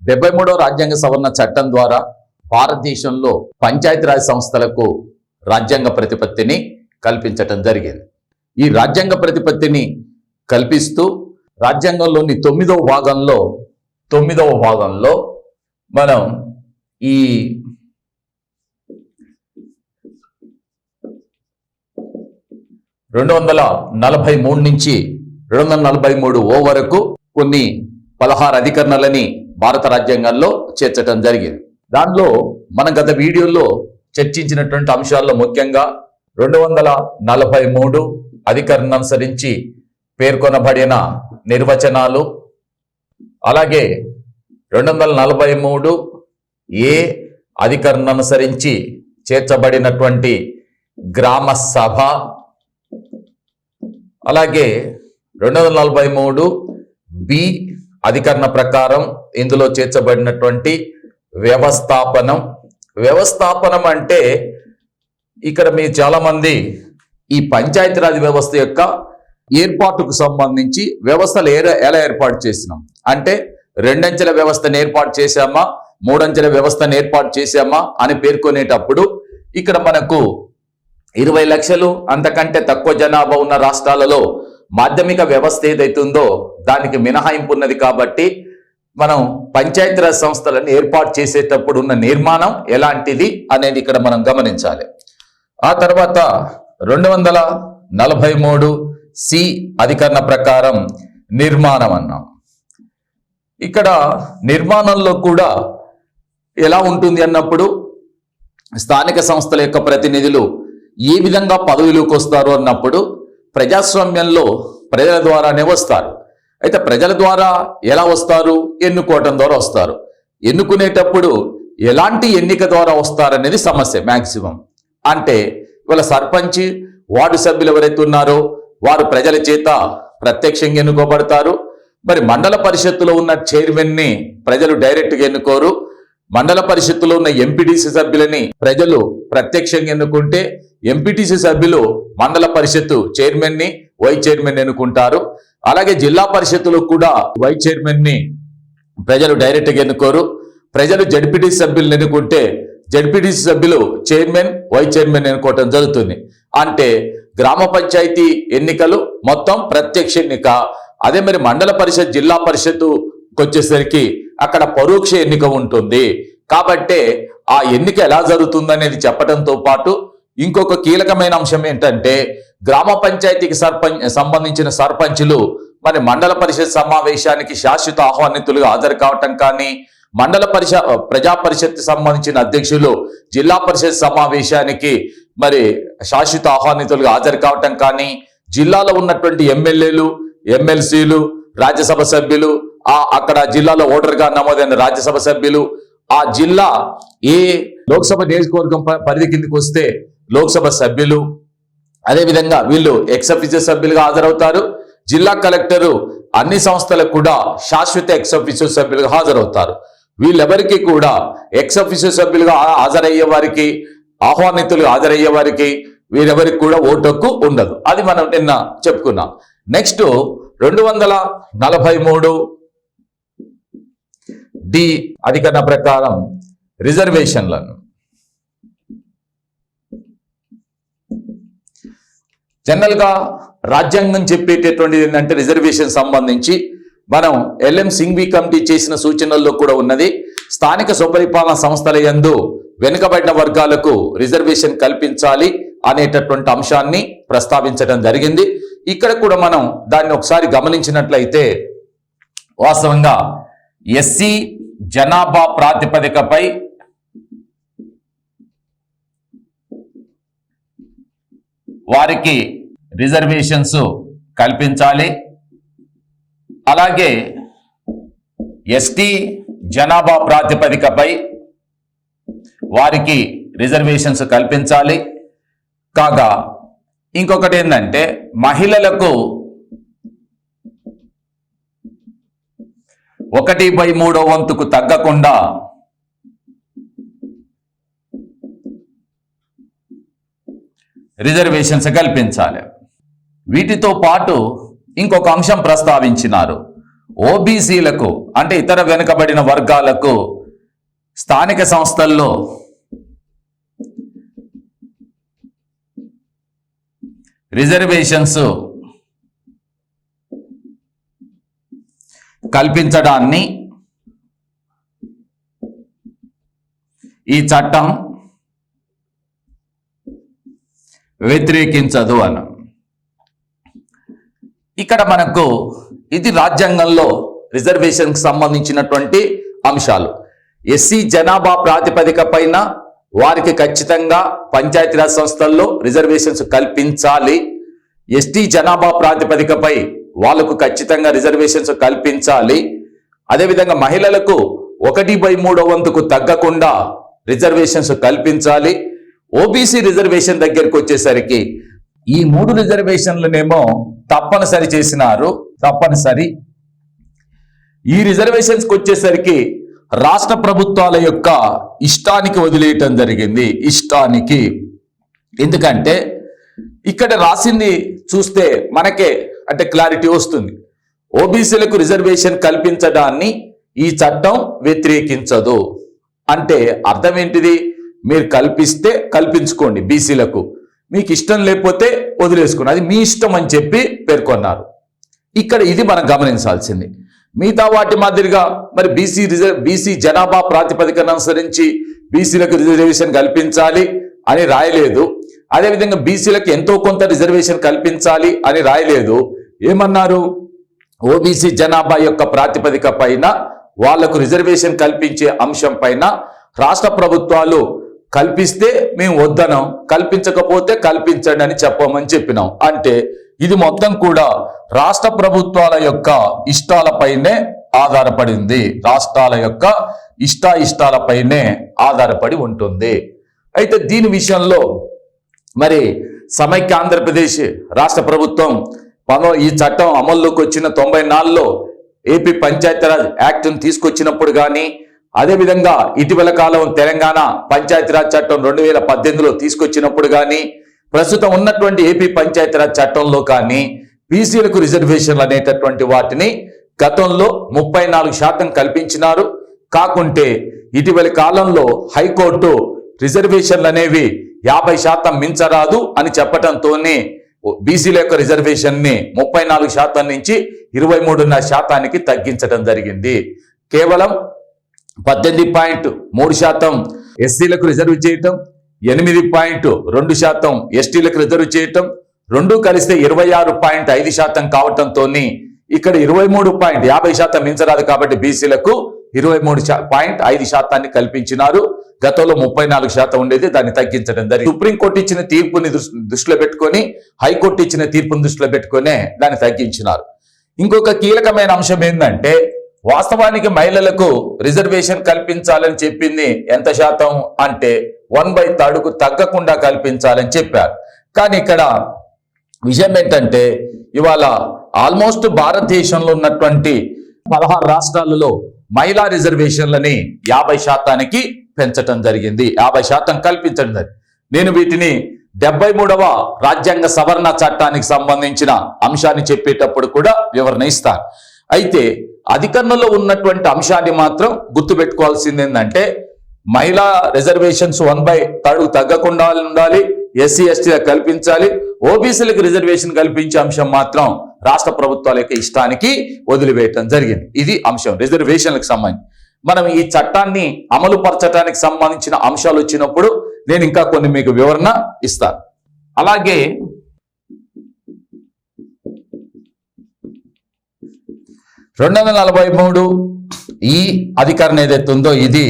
73వ రాజ్యాంగ సవరణ చట్టం ద్వారా భారతదేశంలో పంచాయతీరాజ్ సంస్థలకు రాజ్యాంగ ప్రతిపత్తిని కల్పించటం జరిగింది. ఈ రాజ్యాంగ ప్రతిపత్తిని కల్పిస్తూ రాజ్యాంగంలోని 9వ భాగంలో మనం ఈ 243 నుంచి 243 వరకు కొన్ని 16 అధికరణలని భారత రాజ్యాంగంలో చేర్చడం జరిగింది. దానిలో మనం గత వీడియోలో చర్చించినటువంటి అంశాల్లో ముఖ్యంగా 243 అధికరణ అనుసరించి పేర్కొనబడిన నిర్వచనాలు, అలాగే 243 ఏ అధికరణ అనుసరించి చేర్చబడినటువంటి గ్రామ సభ, అలాగే 243 బి అధికరణ ప్రకారం ఇందులో చేర్చబడినటువంటి వ్యవస్థాపనం అంటే ఇక్కడ మీరు చాలా మంది ఈ పంచాయతీరాజ్ వ్యవస్థ యొక్క ఏర్పాటుకు సంబంధించి వ్యవస్థలు ఎలా ఏర్పాటు చేసినాం అంటే 2 అంచెల వ్యవస్థను ఏర్పాటు చేశామా, 3 అంచెల వ్యవస్థను ఏర్పాటు చేశామా అని పేర్కొనేటప్పుడు ఇక్కడ మనకు 20 లక్షలు అంతకంటే తక్కువ జనాభా ఉన్న రాష్ట్రాలలో మాధ్యమిక వ్యవస్థ ఏదైతుందో దానికి మినహాయింపు ఉన్నది. కాబట్టి మనం పంచాయతీరాజ్ సంస్థలను ఏర్పాటు చేసేటప్పుడు ఉన్న నిర్మాణం ఎలాంటిది అనేది ఇక్కడ మనం గమనించాలి. ఆ తర్వాత 243 సి అధికరణ ప్రకారం నిర్మాణం అన్నాం. ఇక్కడ నిర్మాణంలో కూడా ఎలా ఉంటుంది అన్నప్పుడు స్థానిక సంస్థల యొక్క ప్రతినిధులు ఏ విధంగా పదవిలోకి వస్తారు అన్నప్పుడు ప్రజాస్వామ్యంలో ప్రజల ద్వారానే వస్తారు. అయితే ప్రజల ద్వారా ఎలా వస్తారు? ఎన్నుకోవటం ద్వారా వస్తారు. ఎన్నుకునేటప్పుడు ఎలాంటి ఎన్నిక ద్వారా వస్తారనేది సమస్య మ్యాక్సిమం. అంటే ఇవాళ సర్పంచ్, వార్డు సభ్యులు ఎవరైతే ఉన్నారో వారు ప్రజల చేత ప్రత్యక్షంగా ఎన్నుకోబడతారు. మరి మండల పరిషత్తులో ఉన్న చైర్మన్ని ప్రజలు డైరెక్ట్గా ఎన్నుకోరు. మండల పరిషత్తులో ఉన్న ఎంపీటీసీ సభ్యులని ప్రజలు ప్రత్యక్షంగా ఎన్నుకుంటే ఎంపీటీసీ సభ్యులు మండల పరిషత్తు చైర్మన్ని, వైస్ చైర్మన్ ఎన్నుకుంటారు. అలాగే జిల్లా పరిషత్తులో కూడా వైస్ చైర్మన్ని ప్రజలు డైరెక్ట్గా ఎన్నుకోరు. ప్రజలు జడ్పీటీసీ సభ్యులను ఎన్నుకుంటే జడ్పీటీసీ సభ్యులు చైర్మన్, వైస్ చైర్మన్ ఎన్నుకోవటం జరుగుతుంది. అంటే గ్రామ పంచాయతీ ఎన్నికలు మొత్తం ప్రత్యక్ష ఎన్నిక. అదే మరి మండల పరిషత్, జిల్లా పరిషత్తుకి వచ్చేసరికి అక్కడ పరోక్ష ఎన్నిక ఉంటుంది. కాబట్టే ఆ ఎన్నిక ఎలా జరుగుతుందనేది చెప్పడంతో పాటు ఇంకొక కీలకమైన అంశం ఏంటంటే గ్రామ పంచాయతీకి సంబంధించిన సర్పంచులు మరి మండల పరిషత్ సమావేశానికి శాశ్వత ఆహ్వానితులుగా హాజరు కావటం కానీ, మండల ప్రజా పరిషత్ సంబంధించిన అధ్యక్షులు జిల్లా పరిషత్ సమావేశానికి మరి శాశ్వత ఆహ్వానితులుగా హాజరు కావటం కానీ, జిల్లాలో ఉన్నటువంటి ఎమ్మెల్యేలు, ఎమ్మెల్సీలు, రాజ్యసభ సభ్యులు, అక్కడ జిల్లాలో ఓటర్గా నమోదైన రాజ్యసభ సభ్యులు, ఆ జిల్లా ఏ లోక్సభ నియోజకవర్గం పరిధి కిందకి వస్తే లోక్సభ సభ్యులు, అదేవిధంగా వీళ్ళు ఎక్స్ అఫీషియో సభ్యులుగా హాజరవుతారు. జిల్లా కలెక్టరు అన్ని సంస్థలకు కూడా శాశ్వత ఎక్స్ అఫీషియో సభ్యులుగా హాజరవుతారు. వీళ్ళెవరికి కూడా ఎక్స్ అఫీషియో సభ్యులుగా హాజరయ్యే వారికి, ఆహ్వానితులుగా హాజరయ్యే వారికి వీరెవరికి కూడా ఓటు హక్కు ఉండదు. అది మనం నిన్న చెప్పుకున్నాం. నెక్స్ట్ 243 డి అధికరణ ప్రకారం రిజర్వేషన్లను జనరల్ గా రాజ్యాంగం చెప్పేటటువంటిది ఏంటంటే రిజర్వేషన్ సంబంధించి మనం ఎల్ఎం సింఘ్వి కమిటీ చేసిన సూచనల్లో కూడా ఉన్నది. స్థానిక స్వపరిపాలన సంస్థల యందు వెనుకబడిన వర్గాలకు రిజర్వేషన్ కల్పించాలి అనేటటువంటి అంశాన్ని ప్రస్తావించడం జరిగింది. ఇక్కడ కూడా మనం దాన్ని ఒకసారి గమనించినట్లయితే వాస్తవంగా ఎస్సీ జనాభా ప్రాతిపదికపై వారికి రిజర్వేషన్స్ కల్పించాలి. అలాగే ఎస్టీ జనాభా ప్రాతిపదికపై వారికి రిజర్వేషన్స్ కల్పించాలి. కాగా ఇంకొకటి ఏంటంటే మహిళలకు 1/3 వంతుకు తగ్గకుండా రిజర్వేషన్స్ కల్పించాలి. వీటితో పాటు ఇంకొక అంశం ప్రస్తావించినారు. ఓబీసీలకు అంటే ఇతర వెనుకబడిన వర్గాలకు స్థానిక సంస్థల్లో రిజర్వేషన్స్ కల్పించడాన్ని ఈ చట్టం వ్యతిరేకించదు అన్న. ఇక్కడ మనకు ఇది రాజ్యాంగంలో రిజర్వేషన్కి సంబంధించినటువంటి అంశాలు. ఎస్సీ జనాభా ప్రాతిపదిక పైన వారికి ఖచ్చితంగా పంచాయతీరాజ్ సంస్థల్లో రిజర్వేషన్స్ కల్పించాలి. ఎస్టీ జనాభా ప్రాతిపదికపై వాళ్ళకు ఖచ్చితంగా రిజర్వేషన్స్ కల్పించాలి. అదేవిధంగా మహిళలకు 1/3 వంతుకు తగ్గకుండా రిజర్వేషన్స్ కల్పించాలి. ఓబీసీ రిజర్వేషన్ దగ్గరికి వచ్చేసరికి ఈ 3 రిజర్వేషన్లనేమో తప్పనిసరి చేసినారు. తప్పనిసరి. ఈ రిజర్వేషన్స్కి వచ్చేసరికి రాష్ట్ర ప్రభుత్వాల యొక్క ఇష్టానికి వదిలేయటం జరిగింది. ఇష్టానికి. ఎందుకంటే ఇక్కడ రాసింది చూస్తే మనకే అంటే క్లారిటీ వస్తుంది. ఓబీసీలకు రిజర్వేషన్ కల్పించడాన్ని ఈ చట్టం వ్యతిరేకించదు అంటే అర్థం ఏంటిది? మీరు కల్పిస్తే కల్పించుకోండి బీసీలకు, మీకు ఇష్టం లేకపోతే వదిలేసుకోండి, అది మీ ఇష్టం అని చెప్పి పేర్కొన్నారు. ఇక్కడ ఇది మనం గమనించాల్సింది. మిగతా వాటి మాదిరిగా మరి బీసీ జనాభా ప్రాతిపదికను అనుసరించి బీసీలకు రిజర్వేషన్ కల్పించాలి అని రాయలేదు. అదేవిధంగా బీసీలకు ఎంతో కొంత రిజర్వేషన్ కల్పించాలి అని రాయలేదు. ఏమన్నారు? ఓబీసీ జనాభా యొక్క ప్రాతిపదిక పైన వాళ్లకు రిజర్వేషన్ కల్పించే అంశం పైన రాష్ట్ర ప్రభుత్వాలు కల్పిస్తే మేము వద్దనం, కల్పించకపోతే కల్పించండి అని చెప్పమని చెప్పినాం. అంటే ఇది మొత్తం కూడా రాష్ట్ర ప్రభుత్వాల యొక్క ఇష్టాలపైనే ఆధారపడింది. రాష్ట్రాల యొక్క ఇష్టాలపైనే ఆధారపడి ఉంటుంది. అయితే దీని విషయంలో మరి సమైక్య ఆంధ్రప్రదేశ్ రాష్ట్ర ప్రభుత్వం ఈ చట్టం అమల్లోకి వచ్చిన 94లో ఏపీ పంచాయతీరాజ్ యాక్ట్ను తీసుకొచ్చినప్పుడు కానీ, అదేవిధంగా ఇటీవల కాలం తెలంగాణ పంచాయతీరాజ్ చట్టం 2018లో తీసుకొచ్చినప్పుడు కానీ, ప్రస్తుతం ఉన్నటువంటి ఏపీ పంచాయతీరాజ్ చట్టంలో కానీ బీసీలకు రిజర్వేషన్లు అనేటటువంటి వాటిని గతంలో 34% కల్పించినారు. కాకుంటే ఇటీవలి కాలంలో హైకోర్టు రిజర్వేషన్లు అనేవి 50% మించరాదు అని చెప్పడంతోనే బీసీల యొక్క రిజర్వేషన్ ని 34% నుంచి 23.5% తగ్గించడం జరిగింది. కేవలం 18.3% ఎస్సీలకు రిజర్వ్ చేయటం, 8.2% ఎస్టీలకు రిజర్వ్ చేయటం, రెండు కలిస్తే 26.5% కావటంతో ఇక్కడ 23.50% మించరాదు కాబట్టి బీసీలకు 23.5% కల్పించినారు. గతంలో 34% ఉండేది, దాన్ని తగ్గించడం జరిగింది. సుప్రీంకోర్టు ఇచ్చిన తీర్పుని దృష్టిలో పెట్టుకొని, హైకోర్టు ఇచ్చిన తీర్పుని దృష్టిలో పెట్టుకునే దాన్ని తగ్గించినారు. ఇంకొక కీలకమైన అంశం ఏంటంటే, వాస్తవానికి మహిళలకు రిజర్వేషన్ కల్పించాలని చెప్పింది ఎంత శాతం అంటే 1/3కు తగ్గకుండా కల్పించాలని చెప్పారు. కానీ ఇక్కడ విషయం ఏంటంటే, ఇవాళ ఆల్మోస్ట్ భారతదేశంలో ఉన్నటువంటి 16 రాష్ట్రాలలో మహిళా రిజర్వేషన్లని 50%కి పెంచడం జరిగింది. 50% కల్పించడం జరిగింది. నేను వీటిని 73వ రాజ్యాంగ సవరణ చట్టానికి సంబంధించిన అంశాన్ని చెప్పేటప్పుడు కూడా వివరణ ఇస్తాను. అయితే అధికరణలో ఉన్నటువంటి అంశాన్ని మాత్రం గుర్తుపెట్టుకోవాల్సింది ఏంటంటే, మహిళా రిజర్వేషన్స్ 1/3 తగ్గకుండా ఉండాలి, ఎస్సీ ఎస్టీలకు కల్పించాలి, ఓబీసీలకు రిజర్వేషన్ కల్పించే అంశం మాత్రం రాష్ట్ర ప్రభుత్వాల యొక్క ఇష్టానికి వదిలివేయటం జరిగింది. ఇది అంశం రిజర్వేషన్లకు సంబంధించి. మనం ఈ చట్టాన్ని అమలు పరచడానికి సంబంధించిన అంశాలు వచ్చినప్పుడు నేను ఇంకా కొన్ని మీకు వివరణ ఇస్తాను. అలాగే 243 ఈ అధికరణ ఏదైతే ఉందో ఇది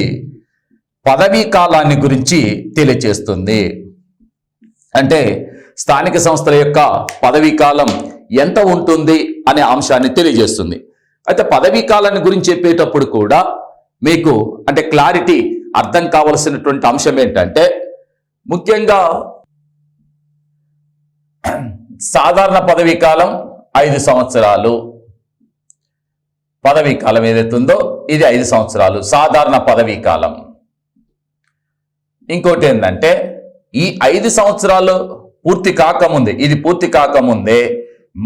పదవీ కాలాన్ని గురించి తెలియజేస్తుంది. అంటే స్థానిక సంస్థల యొక్క పదవీ కాలం ఎంత ఉంటుంది అనే అంశాన్ని తెలియజేస్తుంది. అయితే పదవీ కాలాన్ని గురించి చెప్పేటప్పుడు కూడా మీకు అంటే క్లారిటీ అర్థం కావలసినటువంటి అంశం ఏంటంటే, ముఖ్యంగా సాధారణ పదవీ కాలం 5 సంవత్సరాలు. పదవీ కాలం ఏదైతే ఉందో ఇది 5 సంవత్సరాలు సాధారణ పదవీ కాలం. ఇంకోటి ఏంటంటే, ఈ 5 సంవత్సరాలు పూర్తి కాకముందే, ఇది పూర్తి కాకముందే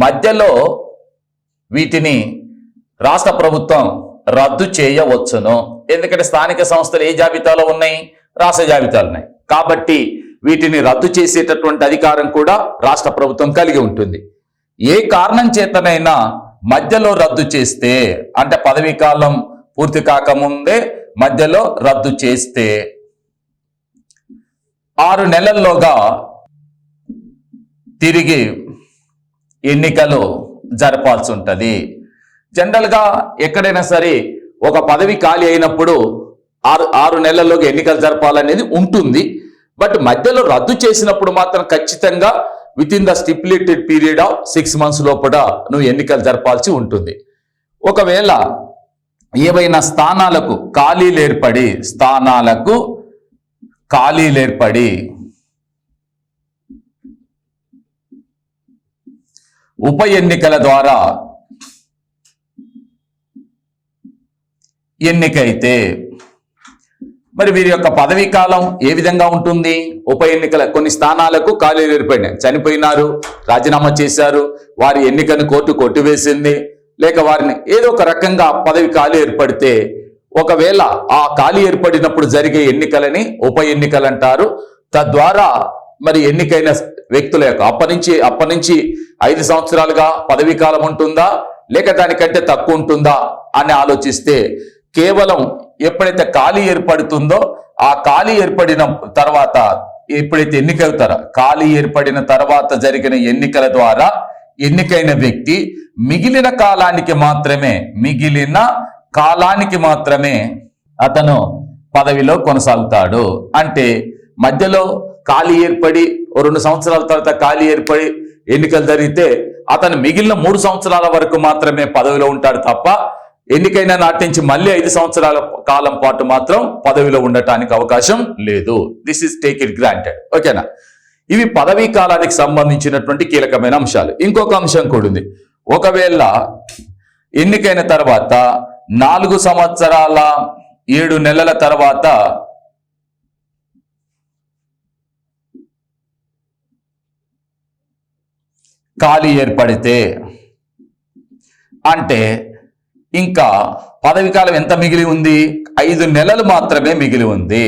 మధ్యలో వీటిని రాష్ట్ర ప్రభుత్వం రద్దు చేయవచ్చును. ఎందుకంటే స్థానిక సంస్థలు ఏ జాబితాలో ఉన్నాయి? రాష్ట్ర జాబితాలు ఉన్నాయి కాబట్టి వీటిని రద్దు చేసేటటువంటి అధికారం కూడా రాష్ట్ర ప్రభుత్వం కలిగి ఉంటుంది. ఏ కారణం చేతనైనా మధ్యలో రద్దు చేస్తే, అంటే పదవీ కాలం పూర్తి కాకముందే మధ్యలో రద్దు చేస్తే 6 నెలల్లోగా తిరిగి ఎన్నికలు జరపాల్సి ఉంటుంది. జనరల్గా ఎక్కడైనా సరే ఒక పదవి ఖాళీ అయినప్పుడు 6 నెలల్లోగా ఎన్నికలు జరపాలనేది ఉంటుంది. బట్ మధ్యలో రద్దు చేసినప్పుడు మాత్రం ఖచ్చితంగా with in the stipulated period of 6 months లోపల నువ్వు ఎన్నికలు జరపాల్సి ఉంటుంది. ఒకవేళ ఏవైనా స్థానాలకు ఖాళీలు ఏర్పడి ఉప ఎన్నికల ద్వారా ఎన్నికైతే మరి వీరి యొక్క పదవీ కాలం ఏ విధంగా ఉంటుంది? ఉప ఎన్నికల కొన్ని స్థానాలకు ఖాళీలు ఏర్పడినాయి, చనిపోయినారు, రాజీనామా చేశారు, వారి ఎన్నికను కోర్టు కొట్టివేసింది, లేక వారిని ఏదో ఒక రకంగా పదవి ఖాళీ ఏర్పడితే ఒకవేళ ఆ ఖాళీ ఏర్పడినప్పుడు జరిగే ఎన్నికలని ఉప ఎన్నికలు అంటారు. తద్వారా మరి ఎన్నికైన వ్యక్తుల యొక్క అప్పటి నుంచి 5 సంవత్సరాలుగా పదవీ కాలం ఉంటుందా లేక దానికంటే తక్కువ ఉంటుందా అని ఆలోచిస్తే కేవలం ఎప్పుడైతే ఖాళీ ఏర్పడుతుందో ఆ ఖాళీ ఏర్పడిన తర్వాత ఎప్పుడైతే ఎన్నికవుతారో ఖాళీ ఏర్పడిన తర్వాత జరిగిన ఎన్నికల ద్వారా ఎన్నికైన వ్యక్తి మిగిలిన కాలానికి మాత్రమే అతను పదవిలో కొనసాగుతాడు. అంటే మధ్యలో ఖాళీ ఏర్పడి 2 సంవత్సరాల తర్వాత ఖాళీ ఏర్పడి ఎన్నికలు జరిగితే అతను మిగిలిన 3 సంవత్సరాల వరకు మాత్రమే పదవిలో ఉంటాడు తప్ప ఎన్నికైన నాటి నుంచి మళ్ళీ 5 సంవత్సరాల కాలం పాటు మాత్రం పదవిలో ఉండటానికి అవకాశం లేదు. This is take it granted. ఓకేనా? ఇవి పదవీ కాలానికి సంబంధించినటువంటి కీలకమైన అంశాలు. ఇంకొక అంశం కూడా ఉంది. ఒకవేళ ఎన్నికైన తర్వాత 4 సంవత్సరాల 7 నెలల తర్వాత ఖాళీ ఏర్పడితే, అంటే ఇంకా పదవి కాలం ఎంత మిగిలి ఉంది? 5 నెలలు మాత్రమే మిగిలి ఉంది.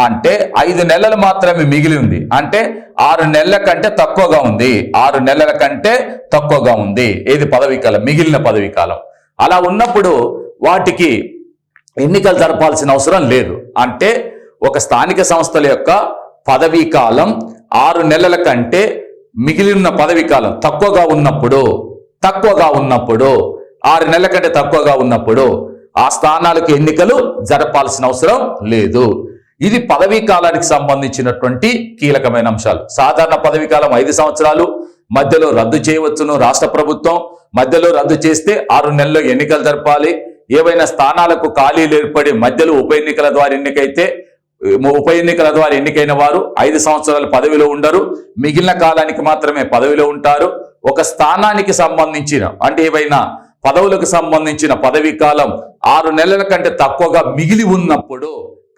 అంటే 5 నెలలు మాత్రమే మిగిలి ఉంది అంటే 6 నెలల కంటే తక్కువగా ఉంది. 6 నెలల కంటే తక్కువగా ఉంది ఏది? పదవీ కాలం, మిగిలిన పదవీ కాలం. అలా ఉన్నప్పుడు వాటికి ఎన్నికలు జరపాల్సిన అవసరం లేదు. అంటే ఒక స్థానిక సంస్థల యొక్క పదవీ కాలం 6 నెలల కంటే మిగిలిన పదవీ కాలం తక్కువగా ఉన్నప్పుడు 6 నెలల కంటే తక్కువగా ఉన్నప్పుడు ఆ స్థానాలకు ఎన్నికలు జరపాల్సిన అవసరం లేదు. ఇది పదవీ కాలానికి సంబంధించినటువంటి కీలకమైన అంశాలు. సాధారణ పదవీ కాలం 5 సంవత్సరాలు, మధ్యలో రద్దు చేయవచ్చును రాష్ట్ర ప్రభుత్వం. మధ్యలో రద్దు చేస్తే 6 నెలల్లో ఎన్నికలు జరపాలి. ఏవైనా స్థానాలకు ఖాళీలు ఏర్పడి మధ్యలో ఉప ఎన్నికల ద్వారా ఎన్నికైన వారు 5 సంవత్సరాలు పదవిలో ఉండరు, మిగిలిన కాలానికి మాత్రమే పదవిలో ఉంటారు. ఒక స్థానానికి సంబంధించిన అంటే ఏవైనా పదవులకు సంబంధించిన పదవీ కాలం 6 నెలల కంటే తక్కువగా మిగిలి ఉన్నప్పుడు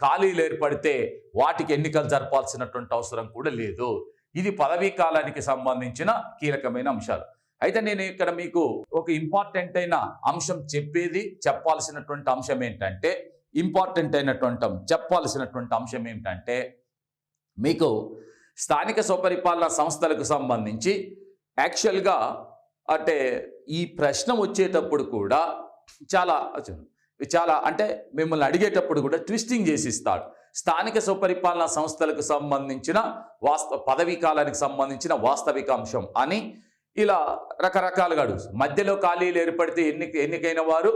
ఖాళీలు ఏర్పడితే వాటికి ఎన్నికలు జరపాల్సినటువంటి అవసరం కూడా లేదు. ఇది పదవీ కాలానికి సంబంధించిన కీలకమైన అంశాలు. అయితే నేను ఇక్కడ మీకు ఒక ఇంపార్టెంట్ అయిన అంశం చెప్పాల్సినటువంటి అంశం ఏంటంటే మీకు స్థానిక స్వపరిపాలన సంస్థలకు సంబంధించి యాక్చువల్గా అంటే ఈ ప్రశ్న వచ్చేటప్పుడు కూడా చాలా అంటే మిమ్మల్ని అడిగేటప్పుడు కూడా ట్విస్టింగ్ చేసి ఇస్తాడు. స్థానిక స్వపరిపాలన సంస్థలకు సంబంధించిన పదవీ కాలానికి సంబంధించిన వాస్తవిక అంశం అని ఇలా రకరకాలుగా అడుగు. మధ్యలో ఖాళీలు ఏర్పడితే ఎన్నికైన వారు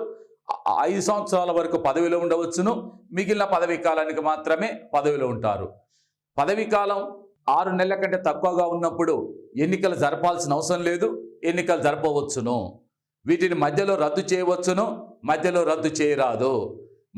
5 సంవత్సరాల వరకు పదవిలో ఉండవచ్చును, మిగిలిన పదవీ కాలానికి మాత్రమే పదవిలో ఉంటారు. పదవీ కాలం 6 నెలల కంటే తక్కువగా ఉన్నప్పుడు ఎన్నికలు జరపాల్సిన అవసరం లేదు, ఎన్నికలు జరపవచ్చును. వీటిని మధ్యలో రద్దు చేయవచ్చును, మధ్యలో రద్దు చేయరాదు.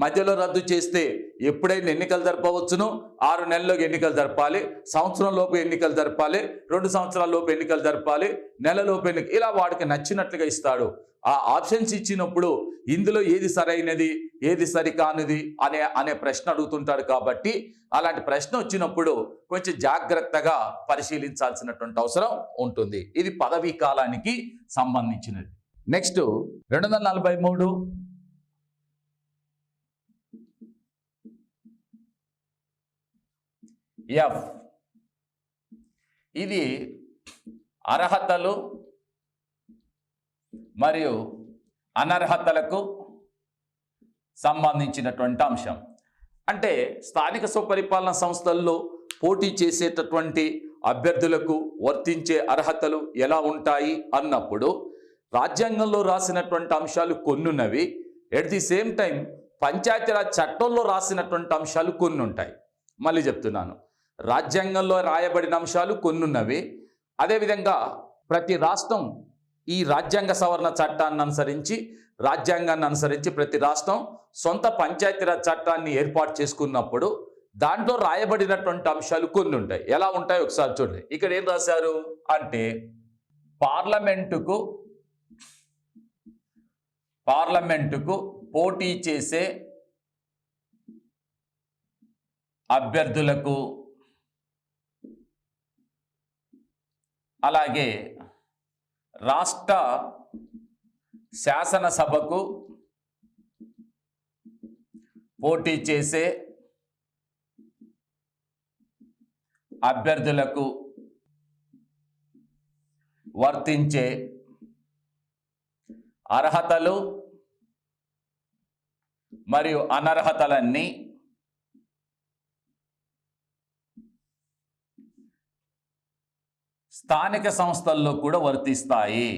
మధ్యలో రద్దు చేస్తే ఎప్పుడైనా ఎన్నికలు జరపవచ్చును. 6 నెలల్లోకి ఎన్నికలు జరపాలి, సంవత్సరం లోపు ఎన్నికలు జరపాలి, 2 సంవత్సరాల లోపు ఎన్నికలు జరపాలి, నెలలోపు ఇలా వాడికి నచ్చినట్లుగా ఇస్తాడు. ఆ ఆప్షన్స్ ఇచ్చినప్పుడు ఇందులో ఏది సరైనది ఏది సరికానిది అనే ప్రశ్న అడుగుతుంటాడు. కాబట్టి అలాంటి ప్రశ్న వచ్చినప్పుడు కొంచెం జాగ్రత్తగా పరిశీలించాల్సినటువంటి అవసరం ఉంటుంది. ఇది పదవీ కాలానికి సంబంధించినది. నెక్స్ట్ 243 ఎఫ్, ఇది అర్హతలు మరియు అనర్హతలకు సంబంధించినటువంటి అంశం. అంటే స్థానిక స్వపరిపాలన సంస్థల్లో పోటీ చేసేటటువంటి అభ్యర్థులకు వర్తించే అర్హతలు ఎలా ఉంటాయి అన్నప్పుడు రాజ్యాంగంలో రాసినటువంటి అంశాలు కొన్నున్నవి, at the same time Panchayati Raj చట్టంలో రాసినటువంటి అంశాలు కొన్ని ఉంటాయి. మళ్ళీ చెప్తున్నాను, రాజ్యాంగంలో రాయబడిన అంశాలు కొన్నున్నవి, అదేవిధంగా ప్రతి రాష్ట్రం ఈ రాజ్యాంగ సవరణ చట్టాన్ని అనుసరించి, రాజ్యాంగాన్ని అనుసరించి ప్రతి రాష్ట్రం సొంత పంచాయతీరాజ్ చట్టాన్ని ఏర్పాటు చేసుకున్నప్పుడు దాంట్లో రాయబడినటువంటి అంశాలు కొన్ని ఉంటాయి. ఎలా ఉంటాయి ఒకసారి చూడండి. ఇక్కడ ఏం రాశారు అంటే, పార్లమెంటుకు పోటీ చేసే అభ్యర్థులకు, అలాగే రాష్ట్ర శాసనసభకు పోటీ చేసే అభ్యర్థులకు వర్తించే అర్హతలు మరియు అనర్హతలన్నీ స్థానిక సంస్థల్లో కూడా వర్తిస్తాయి.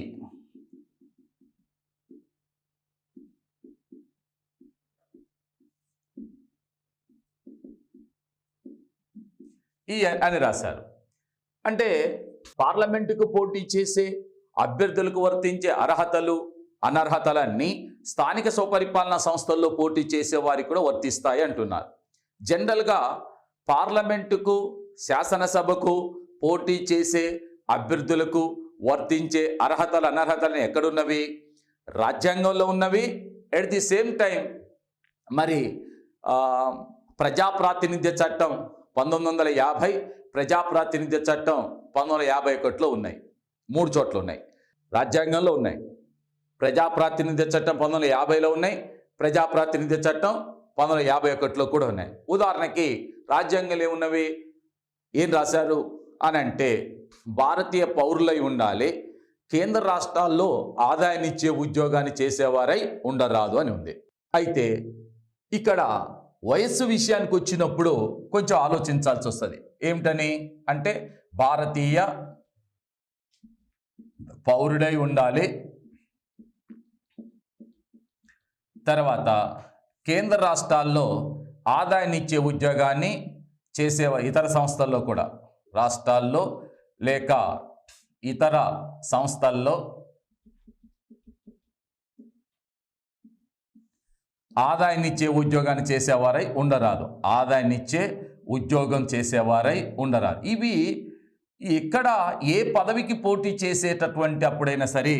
అని రాశారు. అంటే పార్లమెంటుకు పోటీ చేసే అభ్యర్థులకు వర్తించే అర్హతలు అనర్హతలన్నీ స్థానిక స్వపరిపాలన సంస్థల్లో పోటీ చేసే వారికి కూడా వర్తిస్తాయి అంటున్నారు. జనరల్గా పార్లమెంటుకు, శాసనసభకు పోటీ చేసే అభ్యర్థులకు వర్తించే అర్హతలు అనర్హతలు ఎక్కడున్నవి? రాజ్యాంగంలో ఉన్నవి. ఎట్ ది సేమ్ టైం మరి ప్రజాప్రాతినిధ్య చట్టం 1950, ప్రజాప్రాతినిధ్య చట్టం 1951లో ఉన్నాయి. 3 చోట్ల ఉన్నాయి. రాజ్యాంగంలో ఉన్నాయి. ప్రజాప్రాతినిధ్య చట్టం 1950లో ఉన్నాయి, ప్రజాప్రాతినిధ్య చట్టం 1951లో కూడా ఉన్నాయి. ఉదాహరణకి రాజ్యాంగంలో ఏమున్నవి, ఏం రాశారు అని అంటే, భారతీయ పౌరులై ఉండాలి, కేంద్ర రాష్ట్రాల్లో ఆదాయాన్నిచ్చే ఉద్యోగాన్ని చేసేవారై ఉండరాదు అని ఉంది. అయితే ఇక్కడ వయస్సు విషయానికి వచ్చినప్పుడు కొంచెం ఆలోచించాల్సి వస్తుంది. ఏమిటని అంటే, భారతీయ పౌరుడై ఉండాలి, తర్వాత కేంద్ర రాష్ట్రాల్లో ఆదాయాన్ని ఇచ్చే ఉద్యోగాన్ని చేసే ఇతర సంస్థల్లో కూడా, రాష్ట్రాల్లో లేక ఇతర సంస్థల్లో ఆదాయాన్నిచ్చే ఉద్యోగాన్ని చేసేవారై ఉండరాదు, ఆదాయాన్నిచ్చే ఉద్యోగం చేసేవారై ఉండరాదు. ఇవి ఇక్కడ ఏ పదవికి పోటీ చేసేటటువంటి అప్పుడైనా సరే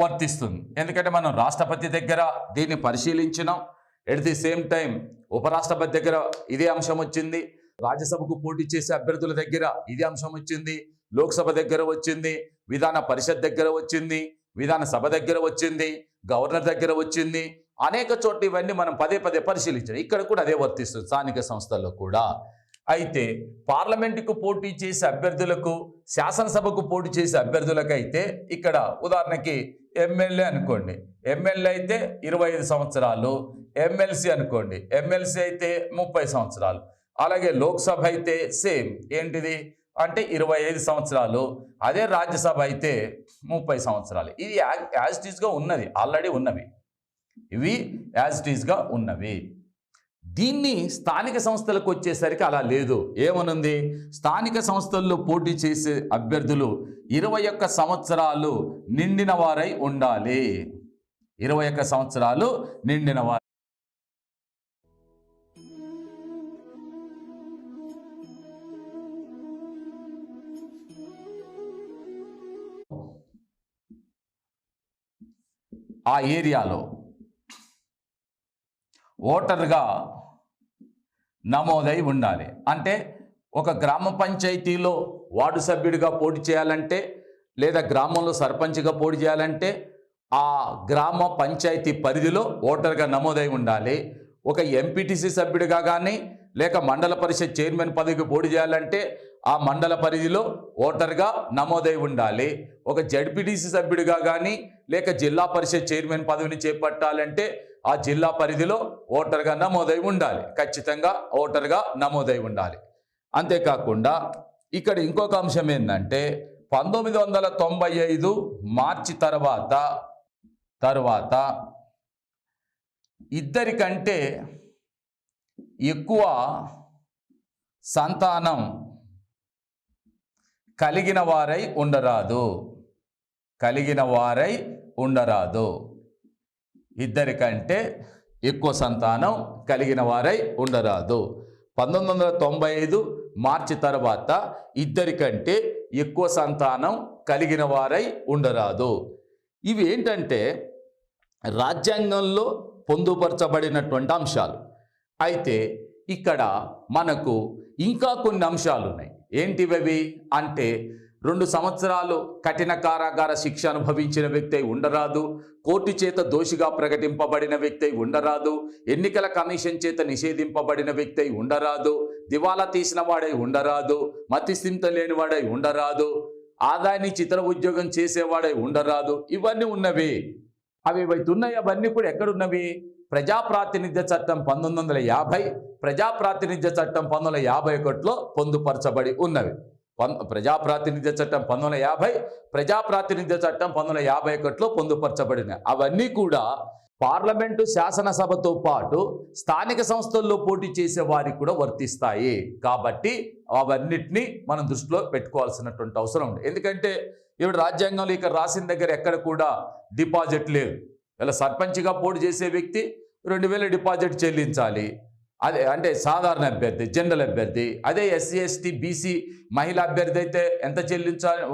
వర్తిస్తుంది. ఎందుకంటే మనం రాష్ట్రపతి దగ్గర దీన్ని పరిశీలించినాం. ఎట్ ది సేమ్ టైం ఉపరాష్ట్రపతి దగ్గర ఇదే అంశం వచ్చింది, రాజ్యసభకు పోటీ చేసే అభ్యర్థుల దగ్గర ఇదే అంశం వచ్చింది, లోక్సభ దగ్గర వచ్చింది, విధాన పరిషత్ దగ్గర వచ్చింది, విధాన సభ దగ్గర వచ్చింది, గవర్నర్ దగ్గర వచ్చింది. అనేక చోట్ల ఇవన్నీ మనం పదే పరిశీలించాం. ఇక్కడ కూడా అదే వర్తిస్తుంది స్థానిక సంస్థల్లో కూడా. అయితే పార్లమెంటుకు పోటీ చేసే అభ్యర్థులకు, శాసనసభకు పోటీ చేసే అభ్యర్థులకైతే ఇక్కడ ఉదాహరణకి ఎమ్మెల్యే అనుకోండి, ఎమ్మెల్యే అయితే 25 సంవత్సరాలు, ఎమ్మెల్సీ అనుకోండి, ఎమ్మెల్సీ అయితే 30 సంవత్సరాలు, అలాగే లోక్సభ అయితే సేమ్ ఏంటిది అంటే 25 సంవత్సరాలు, అదే రాజ్యసభ అయితే 30 సంవత్సరాలు. ఇది యాజ్ ఇట్ ఈస్గా ఉన్నది, ఆల్రెడీ ఉన్నవి, ఇవి యాజ్ ఇట్ ఈస్గా ఉన్నవి. దీన్ని స్థానిక సంస్థలకు వచ్చేసరికి అలా లేదు. ఏమనుంది, స్థానిక సంస్థల్లో పోటీ చేసే అభ్యర్థులు 21 సంవత్సరాలు నిండిన వారై ఉండాలి. 21 సంవత్సరాలు నిండిన వారు. ఆ ఏరియాలో ఓటర్గా నమోదై ఉండాలి. అంటే ఒక గ్రామ పంచాయతీలో వార్డు సభ్యుడిగా పోటీ చేయాలంటే, లేదా గ్రామంలో సర్పంచ్గా పోటీ చేయాలంటే, ఆ గ్రామ పంచాయతీ పరిధిలో ఓటర్గా నమోదై ఉండాలి. ఒక ఎంపీటీసీ సభ్యుడిగా కానీ లేక మండల పరిషత్ చైర్మన్ పదవికి పోటీ చేయాలంటే ఆ మండల పరిధిలో ఓటర్గా నమోదై ఉండాలి. ఒక జడ్పీటీసీ సభ్యుడిగా కానీ లేక జిల్లా పరిషత్ చైర్మన్ పదవిని చేపట్టాలంటే ఆ జిల్లా పరిధిలో ఓటర్గా నమోదై ఉండాలి. ఖచ్చితంగా ఓటర్గా నమోదై ఉండాలి. అంతేకాకుండా ఇక్కడ ఇంకొక అంశం ఏంటంటే 1995 మార్చి తర్వాత ఇద్దరికంటే ఎక్కువ సంతానం కలిగిన వారై ఉండరాదు. ఇద్దరికంటే ఎక్కువ సంతానం కలిగిన వారై ఉండరాదు. 1995 మార్చి తర్వాత ఇద్దరికంటే ఎక్కువ సంతానం కలిగిన వారై ఉండరాదు. ఇవి ఏంటంటే రాజ్యాంగంలో పొందుపరచబడినటువంటి అంశాలు. అయితే ఇక్కడ మనకు ఇంకా కొన్ని అంశాలు ఉన్నాయి. ఏంటివి అంటే 2 సంవత్సరాలు కఠిన కారాగార శిక్ష అనుభవించిన వ్యక్తి ఉండరాదు, కోర్టు చేత దోషిగా ప్రకటింపబడిన వ్యక్తి ఉండరాదు, ఎన్నికల కమిషన్ చేత నిషేధింపబడిన వ్యక్తి ఉండరాదు, దివాలా తీసిన వాడై ఉండరాదు, మతిస్థిమిత లేనివాడై ఉండరాదు, ఆదాయాన్ని చిత్ర ఉద్యోగం చేసేవాడై ఉండరాదు. ఇవన్నీ ఉన్నవి. అవి ఏవైతే ఉన్నాయి అవన్నీ కూడా ఎక్కడున్నవి? ప్రజాప్రాతినిధ్య చట్టం 1950, ప్రజాప్రాతినిధ్య చట్టం 1951లో పొందుపరచబడి ఉన్నవి. ప్రజాప్రాతినిధ్య చట్టం 1950, ప్రజాప్రాతినిధ్య చట్టం 1951లో పొందుపరచబడినాయి. అవన్నీ కూడా పార్లమెంటు శాసనసభతో పాటు స్థానిక సంస్థల్లో పోటీ చేసే వారికి కూడా వర్తిస్తాయి. కాబట్టి అవన్నిటినీ మనం దృష్టిలో పెట్టుకోవాల్సినటువంటి అవసరం ఉంది. ఎందుకంటే ఇప్పుడు రాజ్యాంగంలో ఇక్కడ రాసిన దగ్గర ఎక్కడ కూడా డిపాజిట్ లేదు. ఇలా సర్పంచ్గా పోటీ చేసే వ్యక్తి 2000 డిపాజిట్ చెల్లించాలి. అదే అంటే సాధారణ అభ్యర్థి, జనరల్ అభ్యర్థి. అదే ఎస్సీ ఎస్టీ బీసీ మహిళా అభ్యర్థి అయితే ఎంత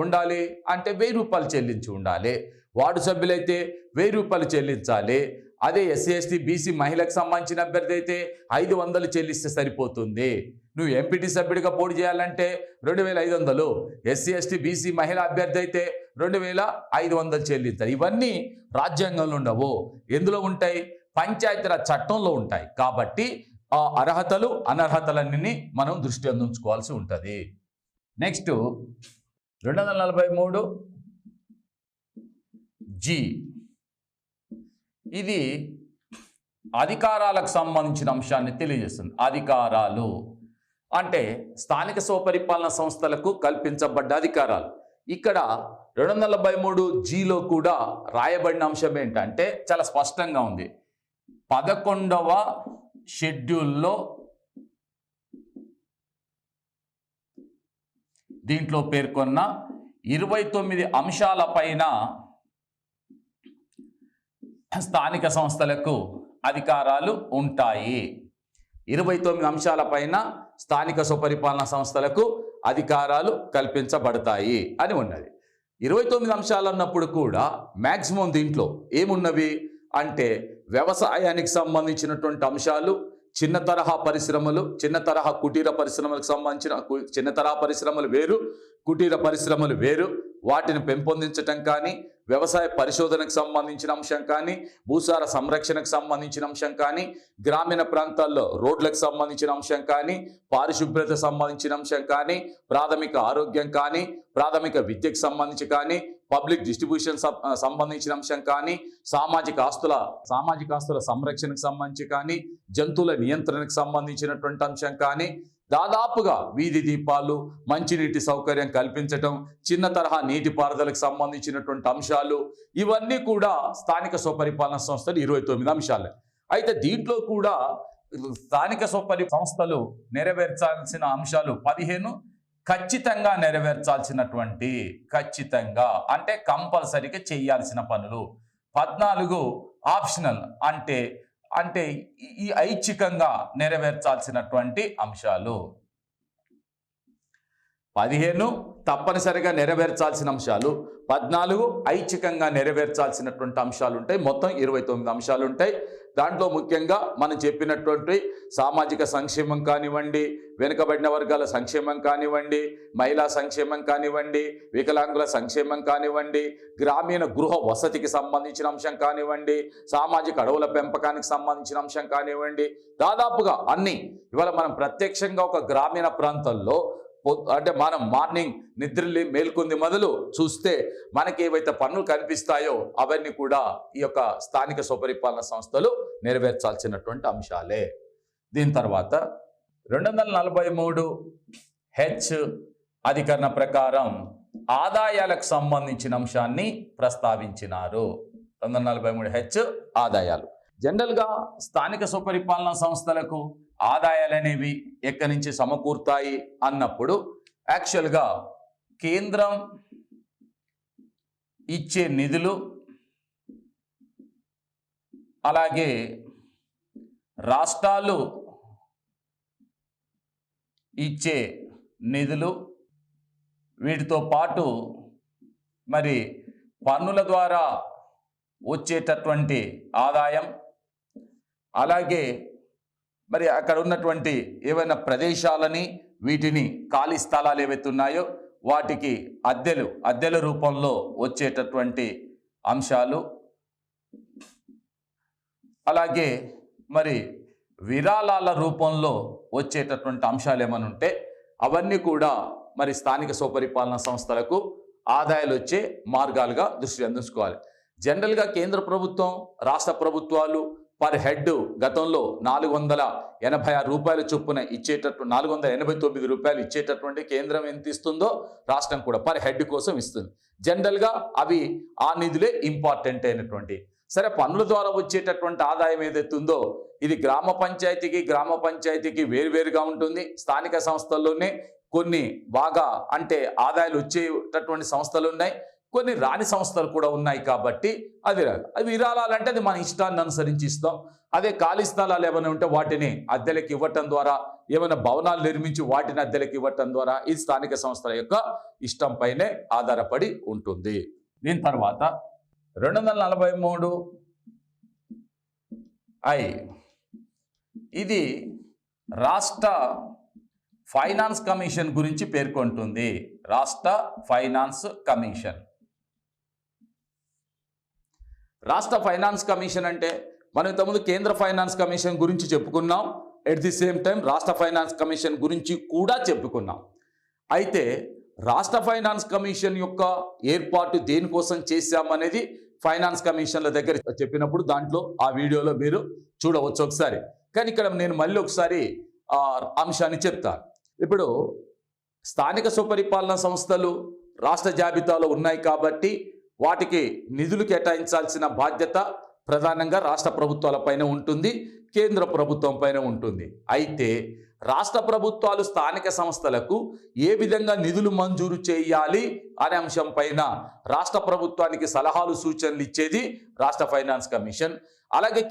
ఉండాలి అంటే 1000 రూపాయలు చెల్లించి ఉండాలి. వార్డు సభ్యులైతే 1000 రూపాయలు చెల్లించాలి. అదే ఎస్సీ ఎస్టీ బీసీ మహిళకు సంబంధించిన అభ్యర్థి అయితే 500 చెల్లిస్తే సరిపోతుంది. నువ్వు ఎంపీటీ సభ్యుడిగా పోటీ చేయాలంటే 2500, ఎస్సీ ఎస్టీ బీసీ మహిళా అభ్యర్థి అయితే 2500 చెల్లించాలి. ఇవన్నీ రాజ్యాంగంలో ఉండవు. ఎందులో ఉంటాయి? పంచాయతీరాజ్ చట్టంలో ఉంటాయి. కాబట్టి ఆ అర్హతలు అనర్హతలన్నీ మనం దృష్టి అందించుకోవాల్సి ఉంటుంది. నెక్స్ట్ 243 జీ, ఇది అధికారాలకు సంబంధించిన అంశాన్ని తెలియజేస్తుంది. అధికారాలు అంటే స్థానిక స్వపరిపాలన సంస్థలకు కల్పించబడ్డ అధికారాలు. ఇక్కడ 243 జీలో కూడా రాయబడిన అంశం ఏంటంటే చాలా స్పష్టంగా ఉంది. 11వ షెడ్యూల్లో దీంట్లో పేర్కొన్న 29 అంశాలపైన స్థానిక సంస్థలకు అధికారాలు ఉంటాయి. 29 అంశాలపైన స్థానిక స్వపరిపాలన సంస్థలకు అధికారాలు కల్పించబడతాయి అని ఉన్నది. 29 అంశాలు అన్నప్పుడు కూడా మ్యాక్సిమం దీంట్లో ఏమున్నవి అంటే వ్యవసాయానికి సంబంధించినటువంటి అంశాలు, చిన్న తరహా పరిశ్రమలు, చిన్న తరహా కుటీర పరిశ్రమలకు సంబంధించిన చిన్న తరహా పరిశ్రమలు వేరు, కుటీర పరిశ్రమలు వేరు, వాటిని పెంపొందించటం కానీ, వ్యవసాయ పరిశోధనకు సంబంధించిన అంశం కానీ, భూసార సంరక్షణకు సంబంధించిన అంశం కానీ, గ్రామీణ ప్రాంతాల్లో రోడ్లకు సంబంధించిన అంశం కానీ, పారిశుభ్రత సంబంధించిన అంశం కానీ, ప్రాథమిక ఆరోగ్యం కానీ, ప్రాథమిక విద్యకు సంబంధించి కానీ, పబ్లిక్ డిస్ట్రిబ్యూషన్ సంబంధించిన అంశం కానీ, సామాజిక ఆస్తుల సంరక్షణకు సంబంధించి కానీ, జంతువుల నియంత్రణకు సంబంధించినటువంటి అంశం కానీ, దాదాపుగా వీధి దీపాలు, మంచినీటి సౌకర్యం కల్పించటం, చిన్న తరహా నీటిపారుదలకు సంబంధించినటువంటి అంశాలు, ఇవన్నీ కూడా స్థానిక స్వపరిపాలన సంస్థలు 29 అంశాలు. అయితే దీంట్లో కూడా స్థానిక సంస్థలు నెరవేర్చాల్సిన అంశాలు 15 ఖచ్చితంగా నెరవేర్చాల్సినటువంటి, ఖచ్చితంగా అంటే కంపల్సరీగా చేయాల్సిన పనులు, 14 ఆప్షనల్ అంటే ఈ ఐచ్ఛికంగా నెరవేర్చాల్సినటువంటి అంశాలు, 15 తప్పనిసరిగా నెరవేర్చాల్సిన అంశాలు, 14 ఐచ్ఛికంగా నెరవేర్చాల్సినటువంటి అంశాలు ఉంటాయి. మొత్తం 29 అంశాలు ఉంటాయి. దాంట్లో ముఖ్యంగా మనం చెప్పినటువంటి సామాజిక సంక్షేమం కానివ్వండి, వెనుకబడిన వర్గాల సంక్షేమం కానివ్వండి, మహిళా సంక్షేమం కానివ్వండి, వికలాంగుల సంక్షేమం కానివ్వండి, గ్రామీణ గృహ వసతికి సంబంధించిన అంశం కానివ్వండి, సామాజిక అడవుల పెంపకానికి సంబంధించిన అంశం కానివ్వండి, దాదాపుగా అన్ని ఇవాళ మనం ప్రత్యక్షంగా ఒక గ్రామీణ ప్రాంతాల్లో అంటే మనం మార్నింగ్ నిద్రలి మేల్కొంది మొదలు చూస్తే మనకి ఏవైతే పనులు కనిపిస్తాయో అవన్నీ కూడా ఈ యొక్క స్థానిక స్వపరిపాలన సంస్థలు నెరవేర్చాల్సినటువంటి అంశాలే. దీని తర్వాత 243H అధికరణ ప్రకారం ఆదాయాలకు సంబంధించిన అంశాన్ని ప్రస్తావించినారు. 243H ఆదాయాలు. జనరల్గా స్థానిక స్వపరిపాలన సంస్థలకు ఆదాయాలు అనేవి ఎక్కడి నుంచి సమకూరుతాయి అన్నప్పుడు యాక్చువల్గా కేంద్రం ఇచ్చే నిధులు, అలాగే రాష్ట్రాలు ఇచ్చే నిధులు, వీటితో పాటు మరి పన్నుల ద్వారా వచ్చేటటువంటి ఆదాయం, అలాగే మరి అక్కడ ఉన్నటువంటి ఏవైనా ప్రదేశాలని, వీటిని ఖాళీ స్థలాలు ఏవైతే ఉన్నాయో వాటికి అద్దెల రూపంలో వచ్చేటటువంటి అంశాలు, అలాగే మరి విరాళాల రూపంలో వచ్చేటటువంటి అంశాలు ఏమైనా ఉంటే అవన్నీ కూడా మరి స్థానిక స్వపరిపాలన సంస్థలకు ఆదాయాలు వచ్చే మార్గాలుగా దృష్టి అందించుకోవాలి. జనరల్గా కేంద్ర ప్రభుత్వం, రాష్ట్ర ప్రభుత్వాలు పర్ హెడ్ గతంలో 486 రూపాయల చొప్పున ఇచ్చేటట్టు 489 రూపాయలు ఇచ్చేటటువంటి కేంద్రం ఎంత ఇస్తుందో రాష్ట్రం కూడా పర్ హెడ్ కోసం ఇస్తుంది. జనరల్గా అవి ఆ నిధులే ఇంపార్టెంట్ అయినటువంటి. సరే, పన్నుల ద్వారా వచ్చేటటువంటి ఆదాయం ఏదైతే ఉందో ఇది గ్రామ పంచాయతీకి వేరువేరుగా ఉంటుంది. స్థానిక సంస్థల్లోనే కొన్ని బాగా అంటే ఆదాయాలు వచ్చేటటువంటి సంస్థలు ఉన్నాయి, కొన్ని రాని సంస్థలు కూడా ఉన్నాయి. కాబట్టి అది విరాళాలంటే అది మన ఇష్టాన్ని అనుసరించి ఇస్తాం. అదే ఖాళీ స్థలాలు ఏమైనా ఉంటే వాటిని అద్దెలకు ఇవ్వటం ద్వారా, ఏమైనా భవనాలు నిర్మించి వాటిని అద్దెలకు ఇవ్వటం ద్వారా ఇది స్థానిక సంస్థల యొక్క ఇష్టం పైనే ఆధారపడి ఉంటుంది. దీని తర్వాత 243I ఇది రాష్ట్ర ఫైనాన్స్ కమిషన్ గురించి పేర్కొంటుంది. రాష్ట్ర ఫైనాన్స్ కమిషన్. రాష్ట్ర ఫైనాన్స్ కమిషన్ అంటే మనం ఇంతకుముందు కేంద్ర ఫైనాన్స్ కమిషన్ గురించి చెప్పుకున్నాం, ఎట్ ది సేమ్ టైం రాష్ట్ర ఫైనాన్స్ కమిషన్ గురించి కూడా చెప్పుకున్నాం. అయితే రాష్ట్ర ఫైనాన్స్ కమిషన్ యొక్క ఏర్పాటు దేనికోసం చేశామనేది ఫైనాన్స్ కమిషన్ల దగ్గర చెప్పినప్పుడు దాంట్లో ఆ వీడియోలో మీరు చూడవచ్చు ఒకసారి. కానీ ఇక్కడ నేను మళ్ళీ ఒకసారి ఆ అంశాన్ని చెప్తాను. ఇప్పుడు స్థానిక స్వపరిపాలన సంస్థలు రాష్ట్ర జాబితాలో ఉన్నాయి కాబట్టి వాటికి నిధులు కేటాయించాల్సిన బాధ్యత ప్రధానంగా రాష్ట్ర ప్రభుత్వాల పైన ఉంటుంది, కేంద్ర ప్రభుత్వం పైన ఉంటుంది. అయితే రాష్ట్ర ప్రభుత్వాలు స్థానిక సంస్థలకు ఏ విధంగా నిధులు మంజూరు చేయాలి అనే అంశం పైన రాష్ట్ర ప్రభుత్వానికి సలహాలు సూచనలు ఇచ్చేది రాష్ట్ర ఫైనాన్స్ కమిషన్. అలాగే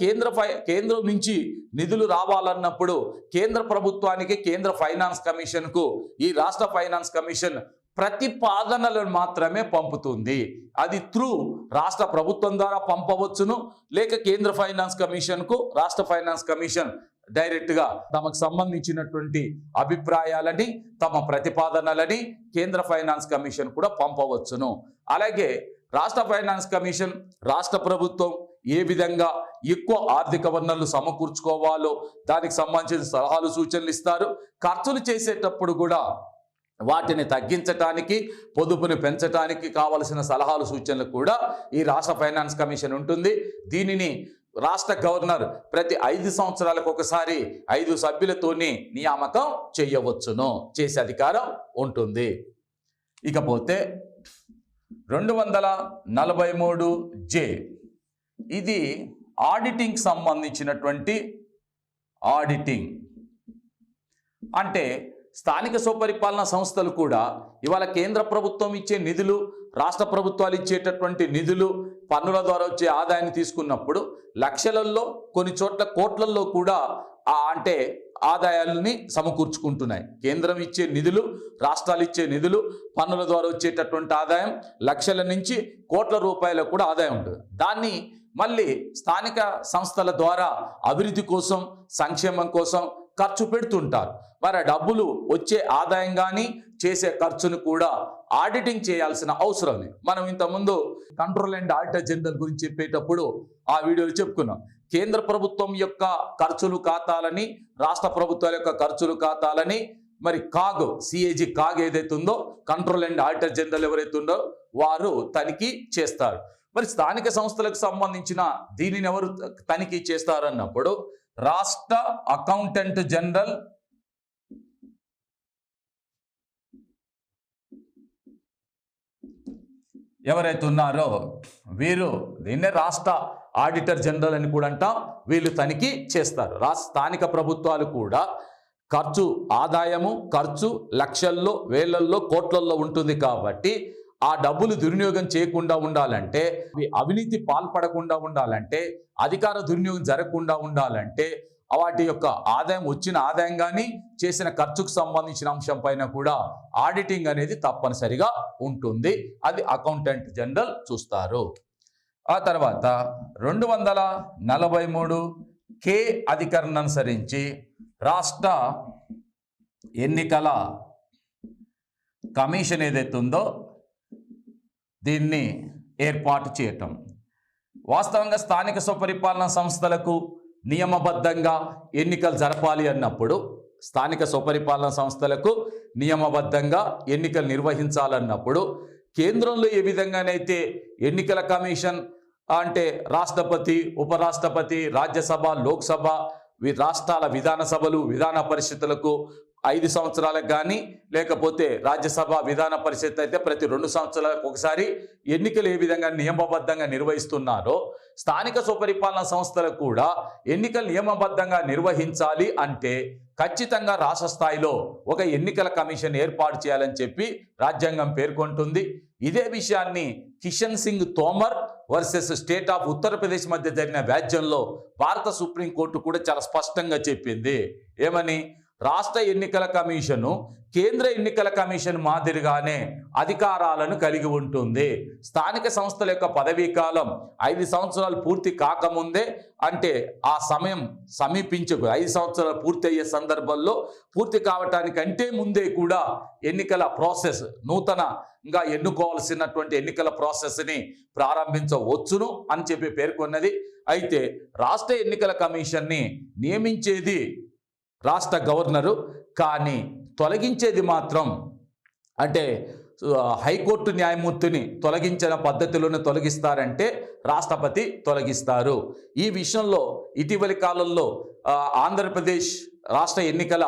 కేంద్రం నుంచి నిధులు రావాలన్నప్పుడు కేంద్ర ప్రభుత్వానికి, కేంద్ర ఫైనాన్స్ కమిషన్కు ఈ రాష్ట్ర ఫైనాన్స్ కమిషన్ ప్రతిపాదనలను మాత్రమే పంపుతుంది. అది త్రూ రాష్ట్ర ప్రభుత్వం ద్వారా పంపవచ్చును, లేక కేంద్ర ఫైనాన్స్ కమిషన్కు రాష్ట్ర ఫైనాన్స్ కమిషన్ డైరెక్ట్గా తమకు సంబంధించినటువంటి అభిప్రాయాలని, తమ ప్రతిపాదనలని కేంద్ర ఫైనాన్స్ కమిషన్ కూడా పంపవచ్చును. అలాగే రాష్ట్ర ఫైనాన్స్ కమిషన్ రాష్ట్ర ప్రభుత్వం ఏ విధంగా ఎక్కువ ఆర్థిక వనరులు సమకూర్చుకోవాలో దానికి సంబంధించిన సలహాలు సూచనలు ఇస్తారు. ఖర్చులు చేసేటప్పుడు కూడా వాటిని తగ్గించటానికి, పొదుపుని పెంచడానికి కావలసిన సలహాలు సూచనలు కూడా ఈ రాష్ట్ర ఫైనాన్స్ కమిషన్ ఉంటుంది. దీనిని రాష్ట్ర గవర్నర్ ప్రతి 5 సంవత్సరాలకు ఒకసారి 5 సభ్యులతోని నియామకం చేయవచ్చును, చేసే అధికారం ఉంటుంది. ఇకపోతే 243J ఇది ఆడిటింగ్ సంబంధించినటువంటి ఆడిటింగ్. అంటే స్థానిక స్వపరిపాలన సంస్థలు కూడా ఇవాళ కేంద్ర ప్రభుత్వం ఇచ్చే నిధులు, రాష్ట్ర ప్రభుత్వాలు ఇచ్చేటటువంటి నిధులు, పన్నుల ద్వారా వచ్చే ఆదాయాన్ని తీసుకున్నప్పుడు లక్షలలో, కొన్ని చోట్ల కోట్లల్లో కూడా అంటే ఆదాయాలని సమకూర్చుకుంటున్నాయి. కేంద్రం ఇచ్చే నిధులు, రాష్ట్రాలు ఇచ్చే నిధులు, పన్నుల ద్వారా వచ్చేటటువంటి ఆదాయం లక్షల నుంచి కోట్ల రూపాయలకు కూడా ఆదాయం ఉంటుంది. దాన్ని మళ్ళీ స్థానిక సంస్థల ద్వారా అభివృద్ధి కోసం, సంక్షేమం కోసం ఖర్చు పెడుతుంటారు. మరి ఆ డబ్బులు వచ్చే ఆదాయం కానీ చేసే ఖర్చును కూడా ఆడిటింగ్ చేయాల్సిన అవసరం ఉంది. మనం ఇంతకుముందు కంట్రోల్ అండ్ ఆడిటర్ జనరల్ గురించి చెప్పేటప్పుడు ఆ వీడియోలు చెప్పుకున్నాం. కేంద్ర ప్రభుత్వం యొక్క ఖర్చులు ఖాతాలని, రాష్ట్ర ప్రభుత్వాల యొక్క ఖర్చులు ఖాతాలని మరి సిఏజీ ఏదైతే ఉందో, కంట్రోల్ అండ్ ఆడిటర్ జనరల్ ఎవరైతే ఉందో వారు తనిఖీ చేస్తారు. మరి స్థానిక సంస్థలకు సంబంధించిన దీనిని ఎవరు తనిఖీ చేస్తారు అన్నప్పుడు రాష్ట్ర అకౌంటెంట్ జనరల్ ఎవరైతే ఉన్నారో వీరు దీన్నే రాష్ట్ర ఆడిటర్ జనరల్ అని కూడా అంటాం. వీళ్ళు తనిఖీ చేస్తారు. స్థానిక ప్రభుత్వాలు కూడా ఆదాయము ఖర్చు లక్షల్లో, వేలల్లో, కోట్లల్లో ఉంటుంది కాబట్టి ఆ డబ్బులు దుర్వినియోగం చేయకుండా ఉండాలంటే, అవినీతి పాల్పడకుండా ఉండాలంటే, అధికార దుర్వినియోగం జరగకుండా ఉండాలంటే, వాటి యొక్క వచ్చిన ఆదాయం కానీ చేసిన ఖర్చుకు సంబంధించిన అంశం పైన కూడా ఆడిటింగ్ అనేది తప్పనిసరిగా ఉంటుంది. అది అకౌంటెంట్ జనరల్ చూస్తారు. ఆ తర్వాత 243 కే అధికరణ అనుసరించి రాష్ట్ర ఎన్నికల కమిషన్ ఏదైతే ఉందో దీన్ని ఏర్పాటు చేయటం. వాస్తవంగా స్థానిక స్వపరిపాలన సంస్థలకు నియమబద్ధంగా ఎన్నికలు జరపాలి అన్నప్పుడు, స్థానిక స్వపరిపాలన సంస్థలకు నియమబద్ధంగా ఎన్నికలు నిర్వహించాలన్నప్పుడు కేంద్రంలో ఏ విధంగానైతే ఎన్నికల కమిషన్ అంటే రాష్ట్రపతి, ఉపరాష్ట్రపతి, రాజ్యసభ, లోక్సభ, రాష్ట్రాల విధాన సభలు, విధాన పరిషత్తులకు 5 సంవత్సరాలకు కానీ, లేకపోతే రాజ్యసభ విధాన పరిషత్ అయితే ప్రతి 2 సంవత్సరాలకు ఒకసారి ఎన్నికలు ఏ విధంగా నియమబద్ధంగా నిర్వహిస్తున్నారో, స్థానిక స్వపరిపాలన సంస్థలకు కూడా ఎన్నికలు నియమబద్ధంగా నిర్వహించాలి అంటే ఖచ్చితంగా రాష్ట్ర స్థాయిలో ఒక ఎన్నికల కమిషన్ ఏర్పాటు చేయాలని చెప్పి రాజ్యాంగం పేర్కొంటుంది. ఇదే విషయాన్ని Kishan Singh Tomar versus state of Uttar Pradesh మధ్య జరిగిన వ్యాజ్యంలో భారత సుప్రీంకోర్టు కూడా చాలా స్పష్టంగా చెప్పింది. ఏమని? రాష్ట్ర ఎన్నికల కమిషను కేంద్ర ఎన్నికల కమిషన్ మాదిరిగానే అధికారాలను కలిగి ఉంటుంది. స్థానిక సంస్థల యొక్క పదవీ కాలం 5 సంవత్సరాలు పూర్తి కాకముందే, అంటే ఆ సమయం సమీపించకు 5 సంవత్సరాలు పూర్తి అయ్యే సందర్భంలో పూర్తి కావటానికంటే ముందే కూడా ఎన్నికల ప్రాసెస్, నూతనంగా ఎన్నుకోవాల్సినటువంటి ఎన్నికల ప్రాసెస్ని ప్రారంభించవచ్చును అని చెప్పి పేర్కొన్నది. అయితే రాష్ట్ర ఎన్నికల కమిషన్ని నియమించేది రాష్ట్ర గవర్నరు, కానీ తొలగించేది మాత్రం అంటే హైకోర్టు న్యాయమూర్తిని తొలగించిన పద్ధతిలోనే తొలగిస్తారంటే రాష్ట్రపతి తొలగిస్తారు. ఈ విషయంలో ఇటీవలి కాలంలో ఆంధ్రప్రదేశ్ రాష్ట్ర ఎన్నికల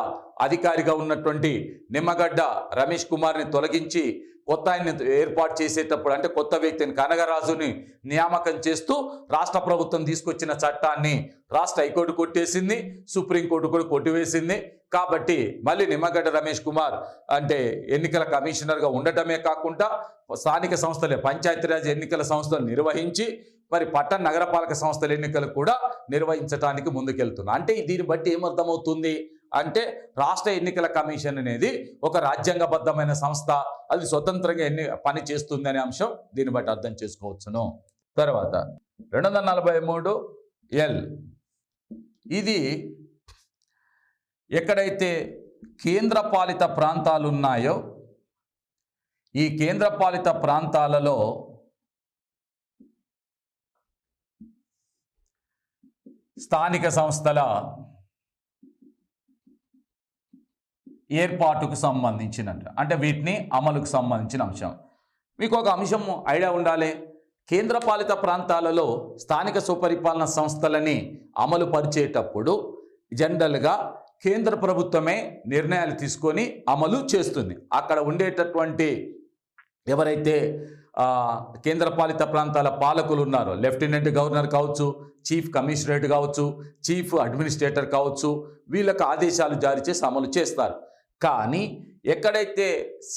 అధికారిగా ఉన్నటువంటి నిమ్మగడ్డ రమేష్ కుమార్ని తొలగించి కొత్త ఆయన్ని ఏర్పాటు చేసేటప్పుడు, అంటే కొత్త వ్యక్తిని కనగరాజుని నియామకం చేస్తూ రాష్ట్ర ప్రభుత్వం తీసుకొచ్చిన చట్టాన్ని రాష్ట్ర హైకోర్టు కొట్టేసింది, సుప్రీంకోర్టు కూడా కొట్టివేసింది. కాబట్టి మళ్ళీ నిమ్మగడ్డ రమేష్ కుమార్ అంటే ఎన్నికల కమిషనర్గా ఉండటమే కాకుండా స్థానిక సంస్థలే పంచాయతీరాజ్ ఎన్నికల సంస్థలు నిర్వహించి మరి పట్టణ నగరపాలక సంస్థల ఎన్నికలు కూడా నిర్వహించడానికి ముందుకెళ్తున్నారు. అంటే దీన్ని బట్టి ఏమర్థమవుతుంది అంటే రాష్ట్ర ఎన్నికల కమిషన్ అనేది ఒక రాజ్యాంగబద్ధమైన సంస్థ, అది స్వతంత్రంగా పని చేస్తుంది అనే అంశం దీన్ని బట్టి అర్థం చేసుకోవచ్చును. తర్వాత 243L ఇది ఎక్కడైతే కేంద్రపాలిత ప్రాంతాలు ఉన్నాయో ఈ కేంద్రపాలిత ప్రాంతాలలో స్థానిక సంస్థల ఏర్పాటుకు సంబంధించిన, అంటే వీటిని అమలుకు సంబంధించిన అంశం. మీకు ఒక అంశం ఐడియా ఉండాలి. కేంద్రపాలిత ప్రాంతాలలో స్థానిక స్వపరిపాలన సంస్థలని అమలు పరిచేటప్పుడు జనరల్గా కేంద్ర ప్రభుత్వమే నిర్ణయాలు తీసుకొని అమలు చేస్తుంది. అక్కడ ఉండేటటువంటి ఎవరైతే కేంద్రపాలిత ప్రాంతాల పాలకులు ఉన్నారో, లెఫ్టినెంట్ గవర్నర్ కావచ్చు, చీఫ్ కమిషనరేట్ కావచ్చు, చీఫ్ అడ్మినిస్ట్రేటర్ కావచ్చు, వీళ్ళకు ఆదేశాలు జారీ చేసి అమలు చేస్తారు. కానీ ఎక్కడైతే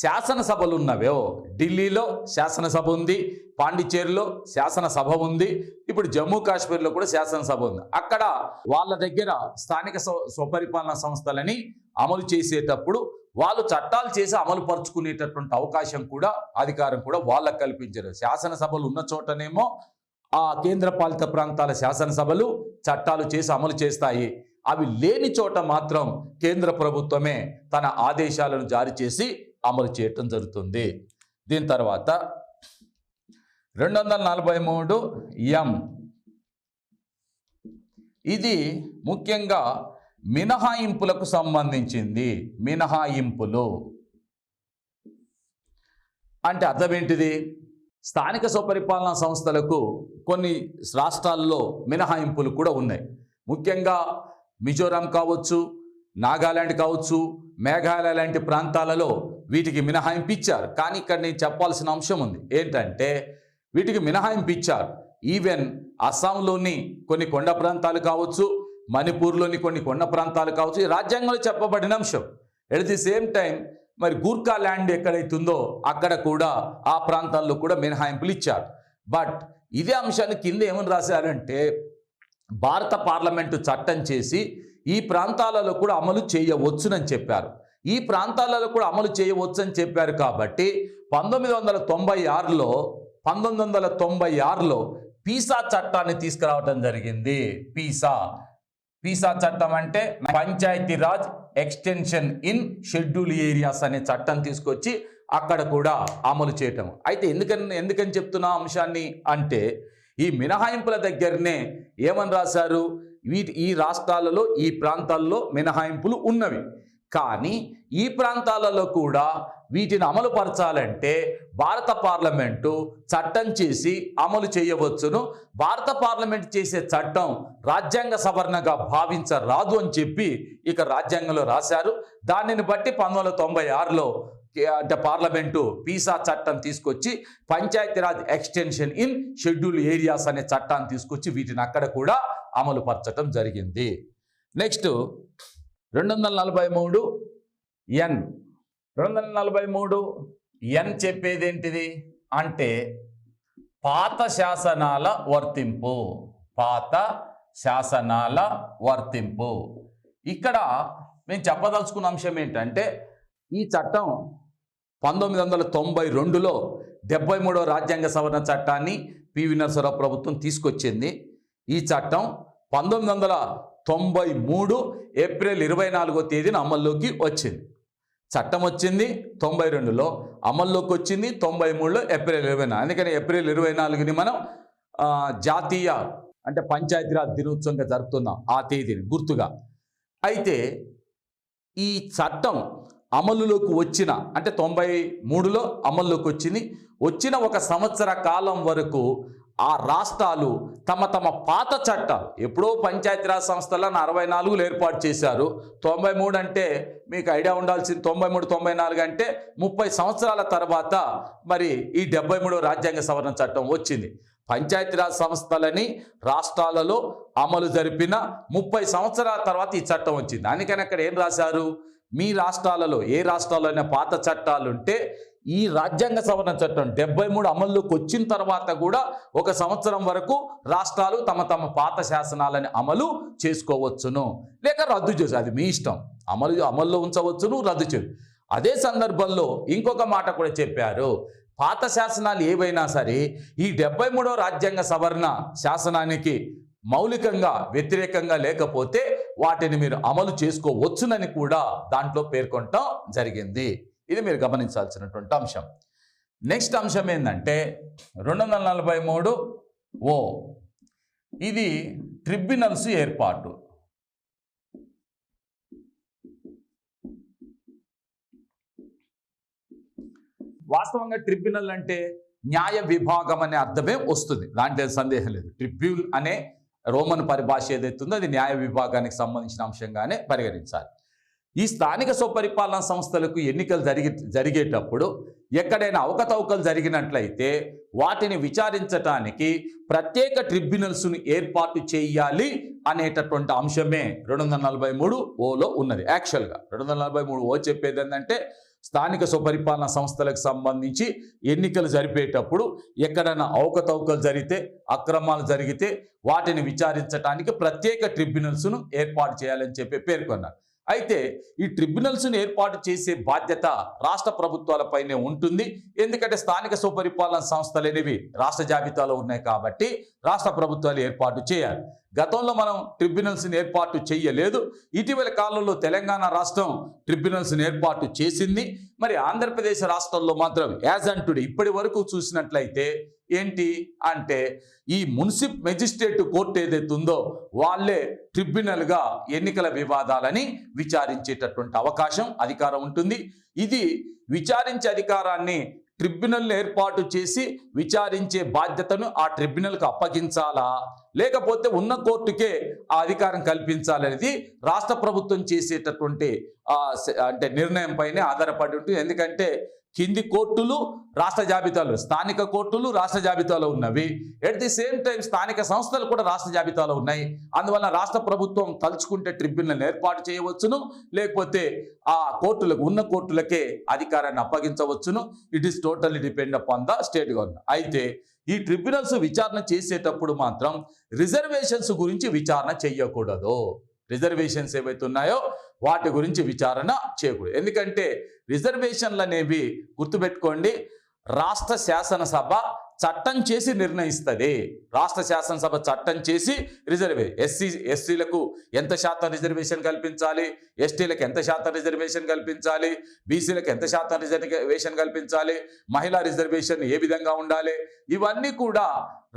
శాసనసభలు ఉన్నవో, ఢిల్లీలో శాసనసభ ఉంది, పాండిచేరిలో శాసనసభ ఉంది, ఇప్పుడు జమ్మూ కాశ్మీర్లో కూడా శాసనసభ ఉంది. అక్కడ వాళ్ళ దగ్గర స్థానిక స్వపరిపాలన సంస్థలని అమలు చేసేటప్పుడు వాళ్ళు చట్టాలు చేసి అమలు పరుచుకునేటటువంటి అవకాశం కూడా, అధికారం కూడా వాళ్ళకు కల్పించారు. శాసనసభలు ఉన్న చోటనేమో ఆ కేంద్రపాలిత ప్రాంతాల శాసనసభలు చట్టాలు చేసి అమలు చేస్తాయి. అవి లేని చోట మాత్రం కేంద్ర ప్రభుత్వమే తన ఆదేశాలను జారీ చేసి అమలు చేయటం జరుగుతుంది. దీని తర్వాత 243 ఎం, ఇది ముఖ్యంగా మినహాయింపులకు సంబంధించింది. మినహాయింపులు అంటే అర్థం ఏంటిది? స్థానిక స్వపరిపాలనా సంస్థలకు కొన్ని రాష్ట్రాల్లో మినహాయింపులు కూడా ఉన్నాయి. ముఖ్యంగా మిజోరాం కావచ్చు, నాగాలాండ్ కావచ్చు, మేఘాలయ లాంటి ప్రాంతాలలో వీటికి మినహాయింపు ఇచ్చారు. కానీ ఇక్కడ నేను చెప్పాల్సిన అంశం ఉంది. ఏంటంటే వీటికి మినహాయింపు ఇచ్చారు. ఈవెన్ అస్సాంలోని కొన్ని కొండ ప్రాంతాలు కావచ్చు, మణిపూర్లోని కొన్ని కొండ ప్రాంతాలు కావచ్చు, ఈ రాజ్యాంగంలో చెప్పబడిన అంశం. ఎట్ ది సేమ్ టైం మరి గూర్ఖా ల్యాండ్ ఎక్కడైతుందో అక్కడ కూడా ఆ ప్రాంతాల్లో కూడా మినహాయింపులు ఇచ్చారు. బట్ ఇదే అంశాన్ని కింద ఏమని రాశారంటే భారత పార్లమెంటు చట్టం చేసి ఈ ప్రాంతాలలో కూడా అమలు చేయవచ్చునని చెప్పారు. ఈ ప్రాంతాలలో కూడా అమలు చేయవచ్చని చెప్పారు. కాబట్టి 1996లో పీసా చట్టాన్ని తీసుకురావడం జరిగింది. పీసా చట్టం అంటే Panchayati Raj extension in schedule areas అనే చట్టం తీసుకొచ్చి అక్కడ కూడా అమలు చేయటం. అయితే ఎందుకని చెప్తున్నా అంశాన్ని అంటే ఈ మినహాయింపుల దగ్గరనే ఏమని రాశారు? ఈ రాష్ట్రాలలో ఈ ప్రాంతాల్లో మినహాయింపులు ఉన్నవి. కానీ ఈ ప్రాంతాలలో కూడా వీటిని అమలు పరచాలంటే భారత పార్లమెంటు చట్టం చేసి అమలు చేయవచ్చును. భారత పార్లమెంటు చేసే చట్టం రాజ్యాంగ సవరణగా భావించరాదు అని చెప్పి ఇక రాజ్యాంగంలో రాశారు. దానిని బట్టి 1996లో అంటే పార్లమెంటు పీసా చట్టం తీసుకొచ్చి Panchayati Raj extension in schedule areas అనే చట్టాన్ని తీసుకొచ్చి వీటిని అక్కడ కూడా అమలు పరచడం జరిగింది. నెక్స్ట్ 243 ఎన్. 243 ఎన్ చెప్పేది ఏంటిది అంటే పాత శాసనాల వర్తింపు. పాత శాసనాల వర్తింపు. ఇక్కడ మేము చెప్పదలుచుకున్న అంశం ఏంటంటే ఈ చట్టం 1992లో 73వ రాజ్యాంగ సవరణ చట్టాన్ని పివి నరసింహారావు ప్రభుత్వం తీసుకొచ్చింది. ఈ చట్టం 1993 ఏప్రిల్ 24వ తేదీన అమల్లోకి వచ్చింది. చట్టం వచ్చింది 92లో, అమల్లోకి వచ్చింది 93లో ఏప్రిల్ 24. అందుకని ఏప్రిల్ 24ని మనం జాతీయ అంటే పంచాయతీరాజ్ దినోత్సవంగా జరుపుతున్నాం ఆ తేదీని గుర్తుగా. అయితే ఈ చట్టం అమలులోకి వచ్చిన అంటే 93లో అమల్లోకి వచ్చిన ఒక సంవత్సర కాలం వరకు ఆ రాష్ట్రాలు తమ పాత చట్టాలు ఎప్పుడో పంచాయతీరాజ్ సంస్థలను 64లో ఏర్పాటు చేశారు. 93 అంటే మీకు ఐడియా ఉండాల్సింది. 93-94 అంటే 30 సంవత్సరాల తర్వాత మరి ఈ 73వ రాజ్యాంగ సవరణ చట్టం వచ్చింది. పంచాయతీరాజ్ సంస్థలని రాష్ట్రాలలో అమలు జరిపిన 30 సంవత్సరాల తర్వాత ఈ చట్టం వచ్చింది. అందుకని అక్కడ ఏం రాశారు? మీ రాష్ట్రాలలో ఏ రాష్ట్రాల్లోనే పాత చట్టాలుంటే ఈ రాజ్యాంగ సవరణ చట్టం 73 అమల్లోకి వచ్చిన తర్వాత కూడా ఒక సంవత్సరం వరకు రాష్ట్రాలు తమ పాత శాసనాలని అమలు చేసుకోవచ్చును, లేక రద్దు చేసి అది మీ ఇష్టం. అమల్లో ఉంచవచ్చును, రద్దు చేయు. అదే సందర్భంలో ఇంకొక మాట కూడా చెప్పారు. పాత శాసనాలు ఏవైనా సరే ఈ 73వ రాజ్యాంగ సవరణ శాసనానికి మౌలికంగా వ్యతిరేకంగా లేకపోతే వాటిని మీరు అమలు చేసుకోవచ్చునని కూడా దాంట్లో పేర్కొనటం జరిగింది. ఇది మీరు గమనించాల్సినటువంటి అంశం. నెక్స్ట్ అంశం ఏంటంటే 243 ఇది ట్రిబ్యునల్స్ ఏర్పాటు. వాస్తవంగా ట్రిబ్యునల్ అంటే న్యాయ విభాగం అనే అర్థమే వస్తుంది, దాంట్లో సందేహం లేదు. ట్రిబ్యూన్ అనే రోమన్ పరిభాష ఏదైతుందో అది న్యాయ విభాగానికి సంబంధించిన అంశంగానే పరిగణించాలి. ఈ స్థానిక స్వపరిపాలనా సంస్థలకు ఎన్నికలు జరిగేటప్పుడు ఎక్కడైనా అవకతవకలు జరిగినట్లయితే వాటిని విచారించటానికి ప్రత్యేక ట్రిబ్యునల్స్ను ఏర్పాటు చేయాలి అనేటటువంటి అంశమే 243 ఉన్నది. యాక్చువల్గా 243 చెప్పేది ఏంటంటే స్థానిక స్వపరిపాలనా సంస్థలకు సంబంధించి ఎన్నికలు జరిపేటప్పుడు ఎక్కడైనా అవకతవకలు జరిగితే, అక్రమాలు జరిగితే వాటిని విచారించడానికి ప్రత్యేక ట్రిబ్యునల్స్ను ఏర్పాటు చేయాలని చెప్పి పేర్కొన్నారు. అయితే ఈ ట్రిబ్యునల్స్ని ఏర్పాటు చేసే బాధ్యత రాష్ట్ర ప్రభుత్వాలపైనే ఉంటుంది. ఎందుకంటే స్థానిక స్వపరిపాలన సంస్థలు అనేవి రాష్ట్ర జాబితాలో ఉన్నాయి కాబట్టి రాష్ట్ర ప్రభుత్వాలు ఏర్పాటు చేయాలి. గతంలో మనం ట్రిబ్యునల్స్ని ఏర్పాటు చేయలేదు. ఇటీవల కాలంలో తెలంగాణ రాష్ట్రం ట్రిబ్యునల్స్ని ఏర్పాటు చేసింది. మరి ఆంధ్రప్రదేశ్ రాష్ట్రంలో మాత్రం యాజ్ అండ్ టుడే ఇప్పటి వరకు చూసినట్లయితే ఏంటి అంటే ఈ మున్సిపల్ మెజిస్ట్రేట్ కోర్టు ఏదైతే ఉందో వాళ్ళే ట్రిబ్యునల్గా ఎన్నికల వివాదాలని విచారించేటటువంటి అధికారం ఉంటుంది. ఇది విచారించే అధికారాన్ని ట్రిబ్యునల్ ఏర్పాటు చేసి విచారించే బాధ్యతను ఆ ట్రిబ్యునల్కి అప్పగించాలా లేకపోతే ఉన్న కోర్టుకే ఆ అధికారం కల్పించాలనేది రాష్ట్ర ప్రభుత్వం చేసేటటువంటి అంటే నిర్ణయం పైనే ఆధారపడి ఉంటుంది. ఎందుకంటే కింది కోర్టులు రాష్ట్ర జాబితాలో, స్థానిక కోర్టులు రాష్ట్ర జాబితాలో ఉన్నవి. ఎట్ ది సేమ్ టైం స్థానిక సంస్థలు కూడా రాష్ట్ర జాబితాలో ఉన్నాయి. అందువల్ల రాష్ట్ర ప్రభుత్వం తలుచుకుంటే ట్రిబ్యునల్ ఏర్పాటు చేయవచ్చును, లేకపోతే ఆ కోర్టులకు ఉన్న కోర్టులకే అధికారాన్ని అప్పగించవచ్చును. It is totally depend upon the state government. అయితే ఈ ట్రిబ్యునల్స్ విచారణ చేసేటప్పుడు మాత్రం రిజర్వేషన్స్ గురించి విచారణ చేయకూడదు. రిజర్వేషన్స్ ఏవైతే ఉన్నాయో వాటి గురించి విచారణ చేయకూడదు. ఎందుకంటే రిజర్వేషన్లు అనేవి గుర్తుపెట్టుకోండి, రాష్ట్ర శాసనసభ చట్టం చేసి నిర్ణయిస్తుంది. రాష్ట్ర శాసనసభ చట్టం చేసి ఎస్సీలకు ఎంత శాతం రిజర్వేషన్ కల్పించాలి, ఎస్టీలకు ఎంత శాతం రిజర్వేషన్ కల్పించాలి, బీసీలకు ఎంత శాతం రిజర్వేషన్ కల్పించాలి, మహిళా రిజర్వేషన్ ఏ విధంగా ఉండాలి, ఇవన్నీ కూడా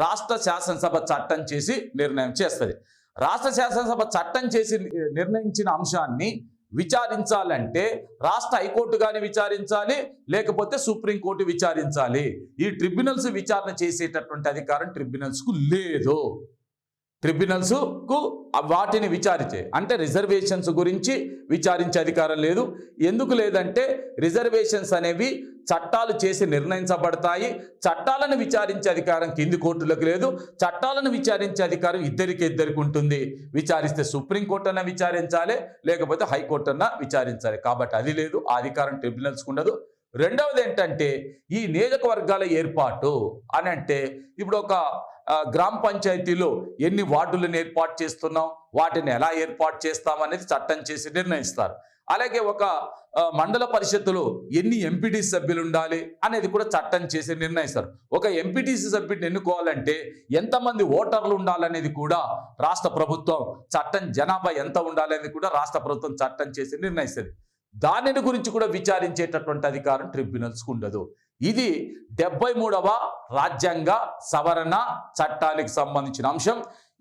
రాష్ట్ర శాసనసభ చట్టం చేసి నిర్ణయం చేస్తుంది. రాష్ట్ర శాసనసభ చట్టం చేసి నిర్ణయించిన అంశాన్ని విచారించాలంటే రాష్ట్ర హైకోర్టు కానీ విచారించాలి, లేకపోతే సుప్రీంకోర్టు విచారించాలి. ఈ ట్రిబ్యునల్స్ విచారణ చేసేటటువంటి అధికారం ట్రిబ్యునల్స్కు లేదు. ట్రిబ్యునల్స్కు వాటిని విచారించే అంటే రిజర్వేషన్స్ గురించి విచారించే అధికారం లేదు. ఎందుకు లేదంటే రిజర్వేషన్స్ అనేవి చట్టాలు చేసి నిర్ణయించబడతాయి. చట్టాలను విచారించే అధికారం కింది కోర్టులకు లేదు. చట్టాలను విచారించే అధికారం ఇద్దరికి ఉంటుంది. విచారిస్తే సుప్రీంకోర్టు అన్న విచారించాలి, లేకపోతే హైకోర్టు అన్న విచారించాలి. కాబట్టి అది లేదు, ఆ అధికారం ట్రిబ్యునల్స్కు ఉండదు. రెండవది ఏంటంటే ఈ నియోజకవర్గాల ఏర్పాటు అని అంటే ఇప్పుడు ఒక గ్రామ పంచాయతీలో ఎన్ని వార్డులను ఏర్పాటు చేస్తున్నాం, వాటిని ఎలా ఏర్పాటు చేస్తామనేది చట్టం చేసి నిర్ణయిస్తారు. అలాగే ఒక మండల పరిషత్తులో ఎన్ని ఎంపీటీసీ సభ్యులు ఉండాలి అనేది కూడా చట్టం చేసి నిర్ణయిస్తారు. ఒక ఎంపీటీసీ సభ్యుడిని ఎన్నుకోవాలంటే ఎంతమంది ఓటర్లు ఉండాలనేది కూడా రాష్ట్ర ప్రభుత్వం చట్టం, జనాభా ఎంత ఉండాలనేది కూడా రాష్ట్ర ప్రభుత్వం చట్టం చేసి నిర్ణయిస్తుంది. దానిని గురించి కూడా విచారించేటటువంటి అధికారం ట్రిబ్యునల్స్కు ఉండదు. ఇది 73వ రాజ్యాంగ సవరణ చట్టానికి సంబంధించిన అంశం.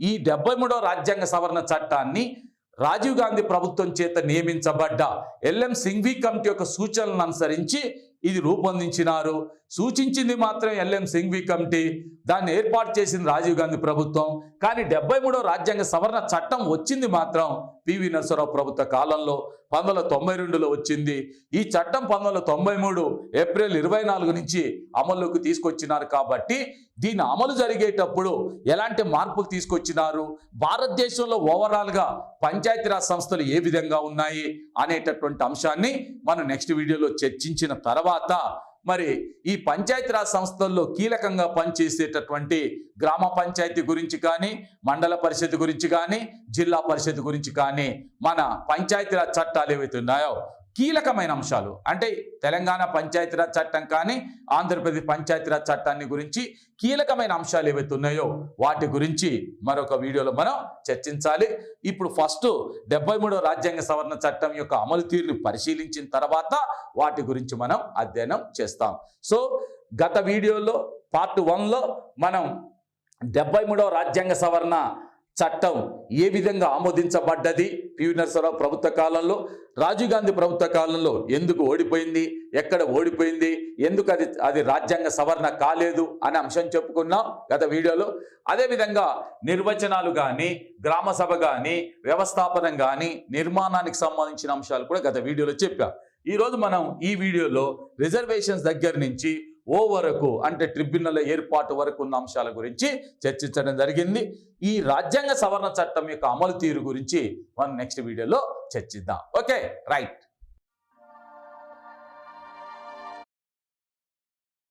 ఈ 73వ రాజ్యాంగ సవరణ చట్టాన్ని రాజీవ్ గాంధీ ప్రభుత్వం చేత నియమించబడ్డ ఎల్ఎం సింఘ్వి కమిటీ యొక్క సూచనలను అనుసరించి ఇది రూపొందించినారు. సూచించింది మాత్రం ఎల్ఎం సింఘ్వి కమిటీ, దాన్ని ఏర్పాటు చేసింది రాజీవ్ గాంధీ ప్రభుత్వం. కానీ 73వ రాజ్యాంగ సవరణ చట్టం వచ్చింది మాత్రం పివి నరసింహారావు ప్రభుత్వ కాలంలో 1992లో వచ్చింది. ఈ చట్టం 1993 ఏప్రిల్ 24 నుంచి అమల్లోకి తీసుకొచ్చినారు. కాబట్టి దీని అమలు జరిగేటప్పుడు ఎలాంటి మార్పులు తీసుకొచ్చినారు, భారతదేశంలో ఓవరాల్గా పంచాయతీరాజ్ సంస్థలు ఏ విధంగా ఉన్నాయి అనేటటువంటి అంశాన్ని మనం నెక్స్ట్ వీడియోలో చర్చించిన తర్వాత మరి ఈ పంచాయతీరాజ్ సంస్థల్లో కీలకంగా పనిచేసేటటువంటి గ్రామ పంచాయతీ గురించి కానీ, మండల పరిషత్ గురించి కానీ, జిల్లా పరిషత్ గురించి కానీ, మన పంచాయతీరాజ్ చట్టాలు ఏవైతే ఉన్నాయో కీలకమైన అంశాలు అంటే తెలంగాణ పంచాయతీరాజ్ చట్టం కానీ, ఆంధ్రప్రదేశ్ పంచాయతీరాజ్ చట్టాన్ని గురించి కీలకమైన అంశాలు ఏవైతే ఉన్నాయో వాటి గురించి మరొక వీడియోలో మనం చర్చించాలి. ఇప్పుడు ఫస్ట్ 73వ రాజ్యాంగ సవరణ చట్టం యొక్క అమలు తీరుని పరిశీలించిన తర్వాత వాటి గురించి మనం అధ్యయనం చేస్తాం. సో గత వీడియోలో పార్ట్ 1లో మనం 73వ రాజ్యాంగ సవరణ చట్టం ఏ విధంగా ఆమోదించబడ్డది, పివి నరసింహారావు ప్రభుత్వ కాలంలో, రాజీవ్ గాంధీ ప్రభుత్వ కాలంలో ఎందుకు ఓడిపోయింది, ఎక్కడ ఓడిపోయింది, ఎందుకు అది రాజ్యాంగ సవరణ కాలేదు అనే అంశం చెప్పుకున్నాం గత వీడియోలో. అదేవిధంగా నిర్వచనాలు కానీ, గ్రామ సభ కానీ, వ్యవస్థాపనం కానీ, నిర్మాణానికి సంబంధించిన అంశాలు కూడా గత వీడియోలో చెప్పాం. ఈరోజు మనం ఈ వీడియోలో రిజర్వేషన్స్ దగ్గర నుంచి వరకు అంటే ట్రిబ్యునల్ ఏర్పాటు వరకు ఉన్న అంశాల గురించి చర్చించడం జరిగింది. ఈ రాజ్యాంగ సవరణ చట్టం యొక్క అమలు తీరు గురించి మనం నెక్స్ట్ వీడియోలో చర్చిద్దాం. Okay, right.